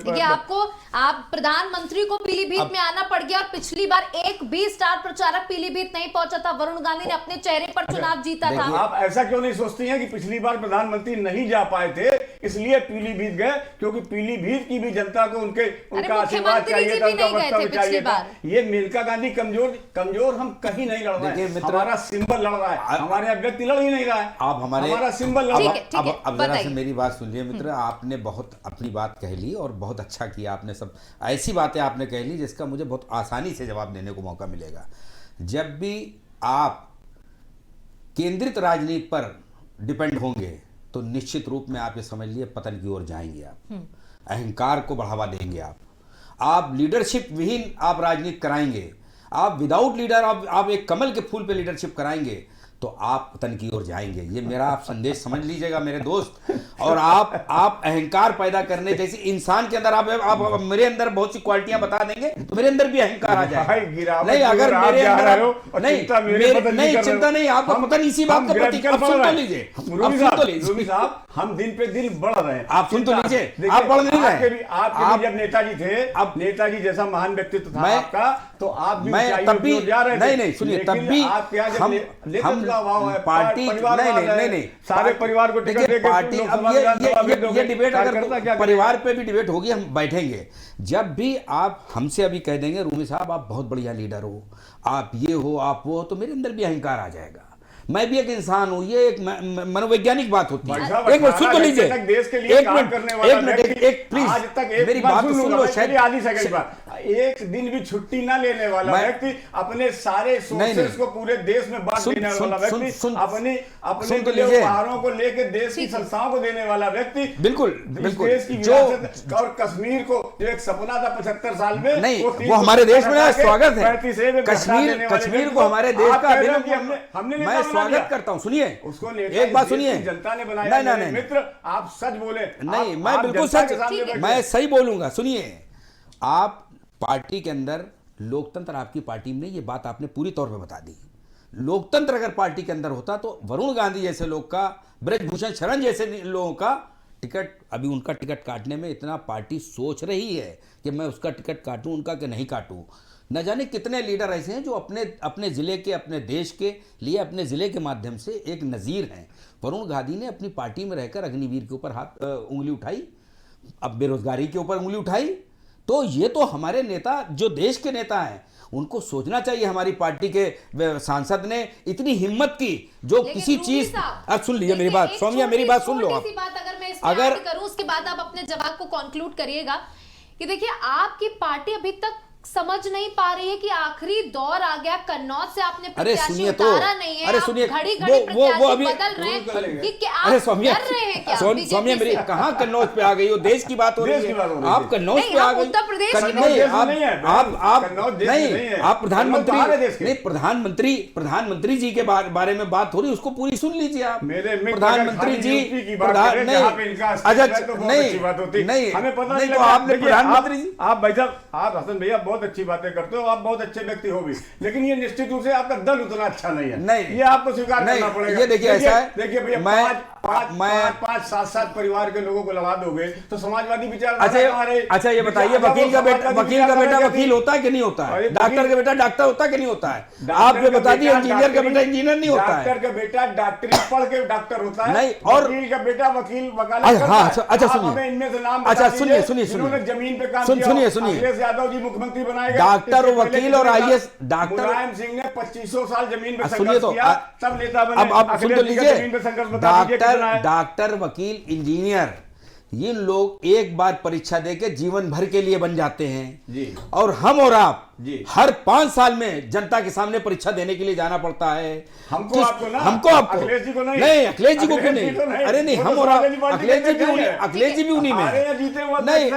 आप प्रधानमंत्री को पीलीभीत में आना पड़ गया और पिछली बार एक भी स्टार प्रचारक पीलीभीत नहीं पहुंचा था। वरुण गांधी ने अपने चेहरे पर चुनाव जीता था। आप ऐसा क्यों नहीं सोचती हैं कि पिछली बार प्रधानमंत्री नहीं जा पाए थे इसलिए पीलीभीत गए? क्योंकि पीलीभीत की भी जनता को उनका आशीर्वाद चाहिए था, उनका वक्तव्य चाहिए था। ये मेनका गांधी कमजोर हम कहीं नहीं लड़ रहे हैं, हमारा सिंबल लड़ रहा है, हमारे व्यक्ति लड़ ही नहीं रहा है। आप हमारा सिंबल अब जरा से मेरी बात सुन लीजिए मित्र, आपने बहुत अपनी बात कह ली और बहुत अच्छा किया। आपने सब ऐसी बातें आपने कह ली जिसका मुझे बहुत आसानी से जवाब देने को मौका मिलेगा। जब भी आप केंद्रित राजनीति पर डिपेंड होंगे तो निश्चित रूप में आप ये समझ लिए पतन की ओर जाएंगे। आप अहंकार को बढ़ावा देंगे, आप लीडरशिप विहीन आप राजनीति कराएंगे, आप विदाउट लीडर आप एक कमल के फूल पे लीडरशिप कराएंगे तो आप पतन की ओर जाएंगे। ये मेरा आप संदेश समझ लीजिएगा मेरे दोस्त। और आप अहंकार पैदा करने जैसे इंसान के अंदर आप मेरे अंदर बहुत सी क्वालिटियां बता देंगे तो मेरे अंदर भी अहंकार आ जाएगा। नहीं, अगर मेरे अंदर नहीं चिंता नहीं, आपका पतन इसी बात का प्रतीक। आप सुन तो लीजिए, हम दिन पे दिन बढ़ रहे हैं। आप सुन तो लीजिए, आप बढ़ नहीं रहे। आप जब नेताजी थे, अब नेताजी जैसा महान व्यक्तित्व था आपका, तो आप भी तब भी नहीं सुनिए, तब भी हम पार्टी नहीं सारे परिवार को टिकट देके पार्टी। अब ये डिबेट अगर परिवार पे भी डिबेट होगी, हम बैठेंगे। जब भी आप हमसे अभी कह देंगे रूमी साहब आप बहुत बढ़िया लीडर हो, आप ये हो, आप वो हो, तो मेरे अंदर भी अहंकार आ जाएगा। मैं भी एक इंसान हूं, ये एक मनोवैज्ञानिक बात होती है। एक मिनट सुन तो लीजिए, एक मिनट प्लीज मेरी बात सुन लो। शायद आधी सेकंड बाद एक दिन भी छुट्टी ना लेने वाला व्यक्ति, अपने सारे सोर्सेस को पूरे देश में बांट देने वाला व्यक्ति, अपने उपहारों को लेकर देश की संस्थाओं को देने वाला व्यक्ति, बिल्कुल देश की विरासत और कश्मीर को जो एक सपना था 75 साल में, नहीं वो हमारे देश में स्वागत है। कश्मीर को हमारे देश का हमने मैं स्वागत करता हूं। सुनिए, उसको एक बात सुनिए, जनता ने बनाया। नहीं मित्र, आप सच बोले। नहीं, मैं बिल्कुल सच, मैं सही बोलूंगा। सुनिए, आप पार्टी के अंदर लोकतंत्र आपकी पार्टी में, ये बात आपने पूरी तौर पे बता दी। लोकतंत्र अगर पार्टी के अंदर होता तो वरुण गांधी जैसे लोग का, ब्रजभूषण शरण जैसे लोगों का टिकट, अभी उनका टिकट काटने में इतना पार्टी सोच रही है कि मैं उसका टिकट काटूं, उनका कि नहीं काटूं। न जाने कितने लीडर ऐसे हैं जो अपने अपने ज़िले के, अपने देश के लिए, अपने ज़िले के माध्यम से एक नज़ीर हैं। वरुण गांधी ने अपनी पार्टी में रहकर अग्निवीर के ऊपर उंगली उठाई, अब बेरोजगारी के ऊपर उंगली उठाई। तो ये तो हमारे नेता, जो देश के नेता हैं, उनको सोचना चाहिए। हमारी पार्टी के सांसद ने इतनी हिम्मत की जो किसी चीज, अब सुन लीजिए मेरी बात, सौम्या मेरी बात सुन लो आप। अगर मैं इसमें ऐड करूं, उसके बाद आप अपने जवाब को कंक्लूड करिएगा कि देखिए आपकी पार्टी अभी तक समझ नहीं पा रही है कि आखिरी दौर आ गया, कन्नौज से आपने प्रत्याशी उतारा नहीं है, अरे सुनिए, घड़ी घड़ी वो अभी बदल रहे हैं कि क्या अरे आप सौम्या, डर रहे हैं क्या? सौम्या मेरी कहाँ कन्नौज पे आ गई हो? देश की बात हो रही है, आप कन्नौज पे आ गई। उत्तर प्रदेश नहीं, आप प्रधानमंत्री जी के बारे में बात हो रही, उसको पूरी सुन लीजिए आप। प्रधानमंत्री जी, नहीं, हमें पता नहीं, तो आपने प्रधानमंत्री जी, आप भाई साहब, आप हसन भैया बहुत अच्छी बातें करते हो, आप बहुत अच्छे व्यक्ति हो भी, लेकिन ये निश्चित रूप से आपका दल उतना अच्छा नहीं है। नहीं, ये आपको स्वीकार करना पड़ेगा। ये देखिए ऐसा है, देखिए भैया, पांच सात परिवार के लोगों को लगा दोगे तो समाजवादी विचार। अच्छा ये बताइए, वकील का बेटा वकील होता है कि नहीं होता है? डॉक्टर का बेटा डॉक्टर होता है कि नहीं होता है? आप ये बता दिए, इंजीनियर का बेटा इंजीनियर नहीं होता है? डॉक्टर का बेटा डॉक्टरी पढ़ के डॉक्टर होता है नहीं, और वकील का बेटा वकील वकालत करता है। अच्छा सुनिए, इनमें से नाम, अच्छा सुनिए, जमीन पे काम सुनिए, अखिलेश यादव जी मुख्यमंत्री बनाए गए, डॉक्टर, वकील और IAS डॉक्टर मुलायम सिंह ने 2500 साल जमीन पे सुनिए तो, सब नेता बने। अब सुन तो लीजिए, डॉक्टर, डॉक्टर, वकील, इंजीनियर, ये लोग एक बार परीक्षा देके जीवन भर के लिए बन जाते हैं जी। और हम और आप जी हर 5 साल में जनता के सामने परीक्षा देने के लिए जाना पड़ता है। हमको आपको ना, हमको आपको, अखिलेश जी को नहीं, अखिलेश जी को क्यों नहीं? अरे नहीं, हम और अखिलेश जी भी उन्हीं में, अखिलेश जी भी उन्हीं में, नहीं,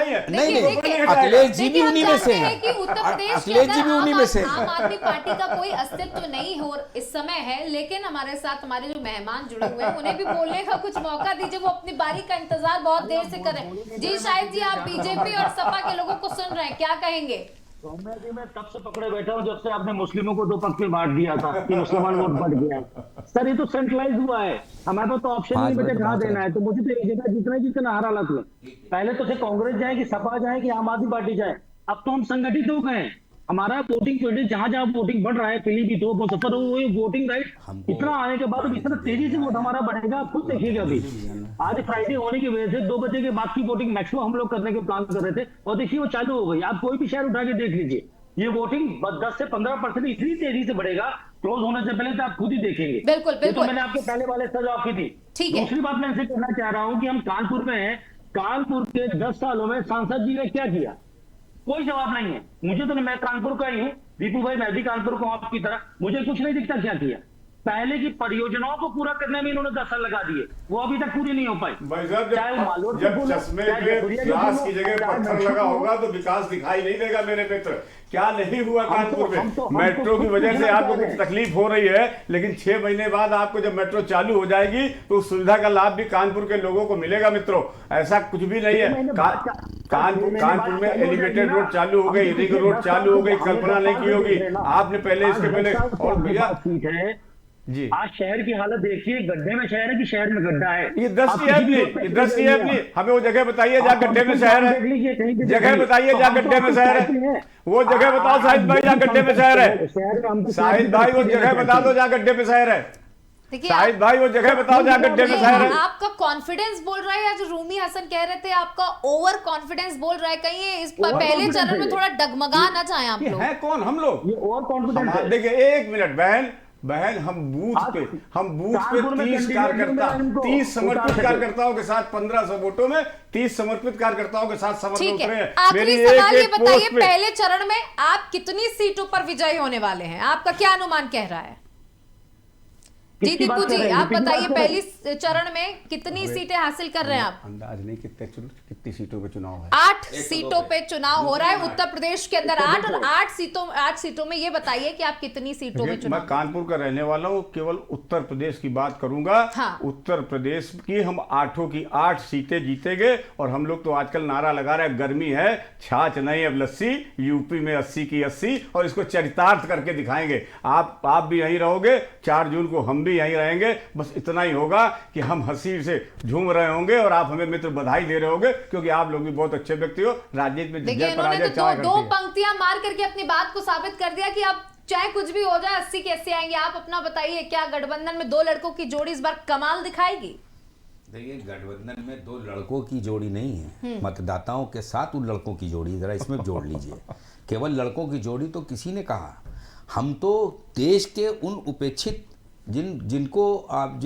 अखिलेश जी भी उन्हीं में से है, अखिलेश जी भी उन्हीं में से। आम आदमी पार्टी का कोई अस्तित्व नहीं हो इस समय है, लेकिन हमारे साथ हमारे जो मेहमान जुड़े हुए हैं उन्हें भी बोलने का कुछ मौका दीजिए, वो अपनी बारी का इंतजार बहुत देर से कर रहे हैं। जी शायद जी, आप बीजेपी और सपा के लोगों को सुन रहे हैं, क्या कहेंगे? सौम्या जी, मैं तब से पकड़े बैठा हूँ जब से आपने मुस्लिमों को 2 पक्ष में बांट दिया था कि मुसलमान वोट बढ़ गया। सर ये तो सेंट्रलाइज हुआ है, हमारे पास तो ऑप्शन नहीं बचा कहाँ देना है। तो मुझे तो एक जगह जितना हर हालत में, पहले तो कांग्रेस जाए कि सपा जाए कि आम आदमी पार्टी जाए, अब तो हम संगठित हो गए। हमारा वोटिंग पीरियड, जहां जहां वोटिंग बढ़ रहा है, पीलीभीत हो, मुजफ्फर हो, वो वोटिंग राइट इतना आने के बाद इतना तेजी से वोट हमारा बढ़ेगा, आप खुद देखिएगा। अभी आज फ्राइडे होने की वजह से 2 बजे के बाद की वोटिंग मैक्सिमम हम लोग करने के प्लान कर रहे थे, और देखिए वो चालू हो गई। आप कोई भी शहर उठा के देख लीजिए, ये वोटिंग 10 से 15% इतनी तेजी से बढ़ेगा, क्लोज होने से पहले तो आप खुद ही देखेंगे। बिल्कुल बिल्कुल, तो मैंने आपके पहले वाले जवाब की थी। दूसरी बात मैं इनसे कहना चाह रहा हूँ कि हम कानपुर में हैं, कानपुर के 10 सालों में सांसद जी ने क्या किया, कोई जवाब नहीं है। मुझे तो, मैं कानपुर का ही हूँ, दीपू भाई मैं भी कानपुर को आपकी तरह, मुझे कुछ नहीं दिखता क्या किया। पहले की परियोजनाओं को पूरा करने में इन्होंने 10 साल लगा दिए, वो अभी तक पूरी नहीं हो पाई। भाई साहब, जब चश्मे पे ग्लास की जगह पत्थर लगा होगा तो विकास दिखाई नहीं देगा मेरे मित्र। क्या नहीं हुआ कानपुर में? मेट्रो की वजह से आपको कुछ तकलीफ हो रही है, लेकिन 6 महीने बाद आपको जब मेट्रो चालू हो जाएगी तो उस सुविधा का लाभ भी कानपुर के लोगों को मिलेगा मित्रों। ऐसा कुछ भी नहीं है। कानपुर में एलिवेटेड रोड चालू हो गई, रिंग रोड चालू हो गई, कल्पना नहीं की होगी आपने पहले, इसके पहले। और भैया जी, आज शहर की हालत देखिए, गड्ढे में शहर है कि शहर में गड्ढा है? ये दृष्टि है अपनी, ये दृष्टि है अपनी। हमें वो जगह बताइए जहाँ गड्ढे में शहर है, जगह बताइए जहाँ गड्ढे में शहर है, वो जगह बताओ शाहिद भाई जहाँ गड्ढे में शहर है। शाहिद भाई वो जगह बता दो जहाँ गड्ढे में शहर है। शाहिद भाई वो जगह बताओ जहाँ गड्ढे में शहर है। आपका कॉन्फिडेंस बोल रहा है, या जो रूमी हसन कह रहे थे आपका ओवर कॉन्फिडेंस बोल रहा है, कहीं इस पहले चरण में थोड़ा डगमगा ना जाए आप लोग? है कौन हम लोग? ये ओवर कॉन्फिडेंस। देखिए 1 मिनट बहन, हम बूथ पे 30 कार्यकर्ता, 30 समर्पित कार्यकर्ताओं के साथ 1500 वोटों में 30 समर्पित कार्यकर्ताओं के साथ समर में उतरे हैं। आखिरी सवाल ये बताइए, पहले चरण में आप कितनी सीटों पर विजयी होने वाले हैं? आपका क्या अनुमान कह रहा है? जी दीपू जी, आप बताइए, पहली चरण में कितनी सीटें हासिल कर रहे हैं आप? अंदाज नहीं कितनी सीटों पे चुनाव है। 8 सीटों पे चुनाव हो रहा है उत्तर प्रदेश के अंदर, 8 और 8 सीटों में ये बताइए कि आप कितनी सीटों में चुनाव? मैं कानपुर का रहने वाला हूँ, केवल उत्तर प्रदेश की बात करूंगा। हाँ। उत्तर प्रदेश की हम 8 की 8 सीटें जीतेंगे। और हम लोग तो आजकल नारा लगा रहे हैं, गर्मी है छाछ नहीं अब लस्सी, यूपी में 80 की 80, और इसको चरितार्थ करके दिखाएंगे। आप भी यहीं रहोगे, 4 जून को हम भी यहीं रहेंगे। बस इतना ही होगा कि हम हंसी से झूम रहे होंगे और आप हमें मित्र बधाई दे रहे होंगे, क्योंकि आप लोग भी बहुत अच्छे व्यक्ति हो। राजनीति में देखिए, इन्होंने तो दो पंक्तियां मार करके अपनी बात को साबित कर दिया कि अब चाहे कुछ भी हो जाए 80 के 80 आएंगे। आप अपना बताइए, क्या गठबंधन में दो लड़कों की जोड़ी इस बार कमाल दिखाएगी? देखिए, गठबंधन में दो लड़कों की जोड़ी नहीं है, मतदाताओं के साथ उन लड़कों की जोड़ी, जरा इसमें जोड़ लीजिए। केवल लड़कों की जोड़ी तो किसी ने कहा, हम तो देश के उन उपेक्षित जिन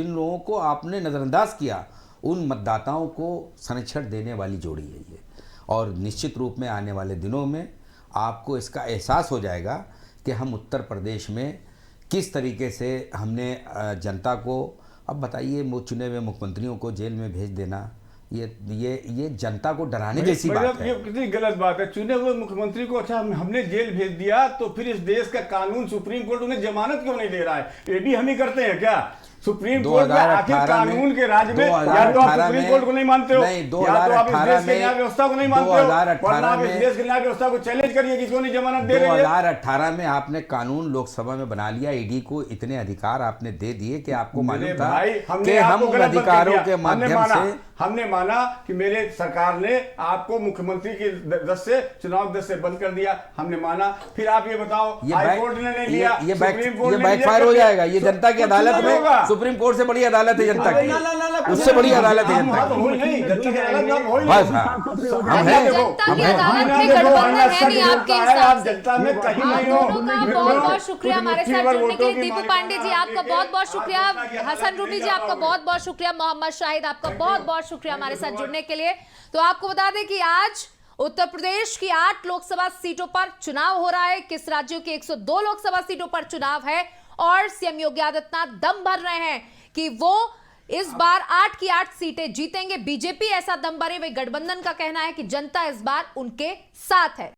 लोगों को आपने नज़रअंदाज किया, उन मतदाताओं को संरक्षण देने वाली जोड़ी है ये। और निश्चित रूप में आने वाले दिनों में आपको इसका एहसास हो जाएगा कि हम उत्तर प्रदेश में किस तरीके से हमने जनता को, अब बताइए, वो चुने हुए मुख्यमंत्रियों को जेल में भेज देना, ये जनता को डराने जैसी बात है। ये कितनी गलत बात है। चुने हुए मुख्यमंत्री को अच्छा हमने जेल भेज दिया, तो फिर इस देश का कानून, सुप्रीम कोर्ट उन्हें जमानत क्यों नहीं दे रहा है? ये भी हम ही करते हैं क्या? सुप्रीम कोर्ट में आखिर कानून के राज में या तो आप सुप्रीम कोर्ट को नहीं मानते हो, या तो आप इस देश की न्याय व्यवस्था को नहीं मानते हो, वरना आप इस देश की न्याय व्यवस्था को चैलेंज करिए कि क्यों नहीं जमानत दे रही है। 2018 में आपने कानून लोकसभा में बना लिया, ईडी को इतने अधिकार आपने दे दिए कि आपको मालूम था कि हम उन अधिकारों के माध्यम से हमने माना कि मेरे सरकार ने आपको मुख्यमंत्री की दस से चुनाव 10 से बंद कर दिया, हमने माना। फिर आप ये बताओ, हाई कोर्ट ने नहीं लिया, ये बैकफायर हो जाएगा। ये जनता की अदालत में, सुप्रीम कोर्ट से बड़ी अदालत है जनता की, उससे बड़ी अदालत है जनता की। बस बहुत बहुत शुक्रिया हमारे साथ जुड़ने के लिए। दीपू पांडे जी आपका बहुत बहुत शुक्रिया, हसन रूमी जी आपका बहुत बहुत शुक्रिया, मोहम्मद शाहिद आपका बहुत बहुत शुक्रिया हमारे साथ जुड़ने के लिए। तो आपको बता दें कि आज उत्तर प्रदेश की 8 लोकसभा सीटों पर चुनाव हो रहा है। किस राज्यों की 102 लोकसभा सीटों पर चुनाव है और सीएम योगी आदित्यनाथ दम भर रहे हैं कि वो इस बार 8 की 8 सीटें जीतेंगे। बीजेपी ऐसा दम भरे, वे गठबंधन का कहना है कि जनता इस बार उनके साथ है।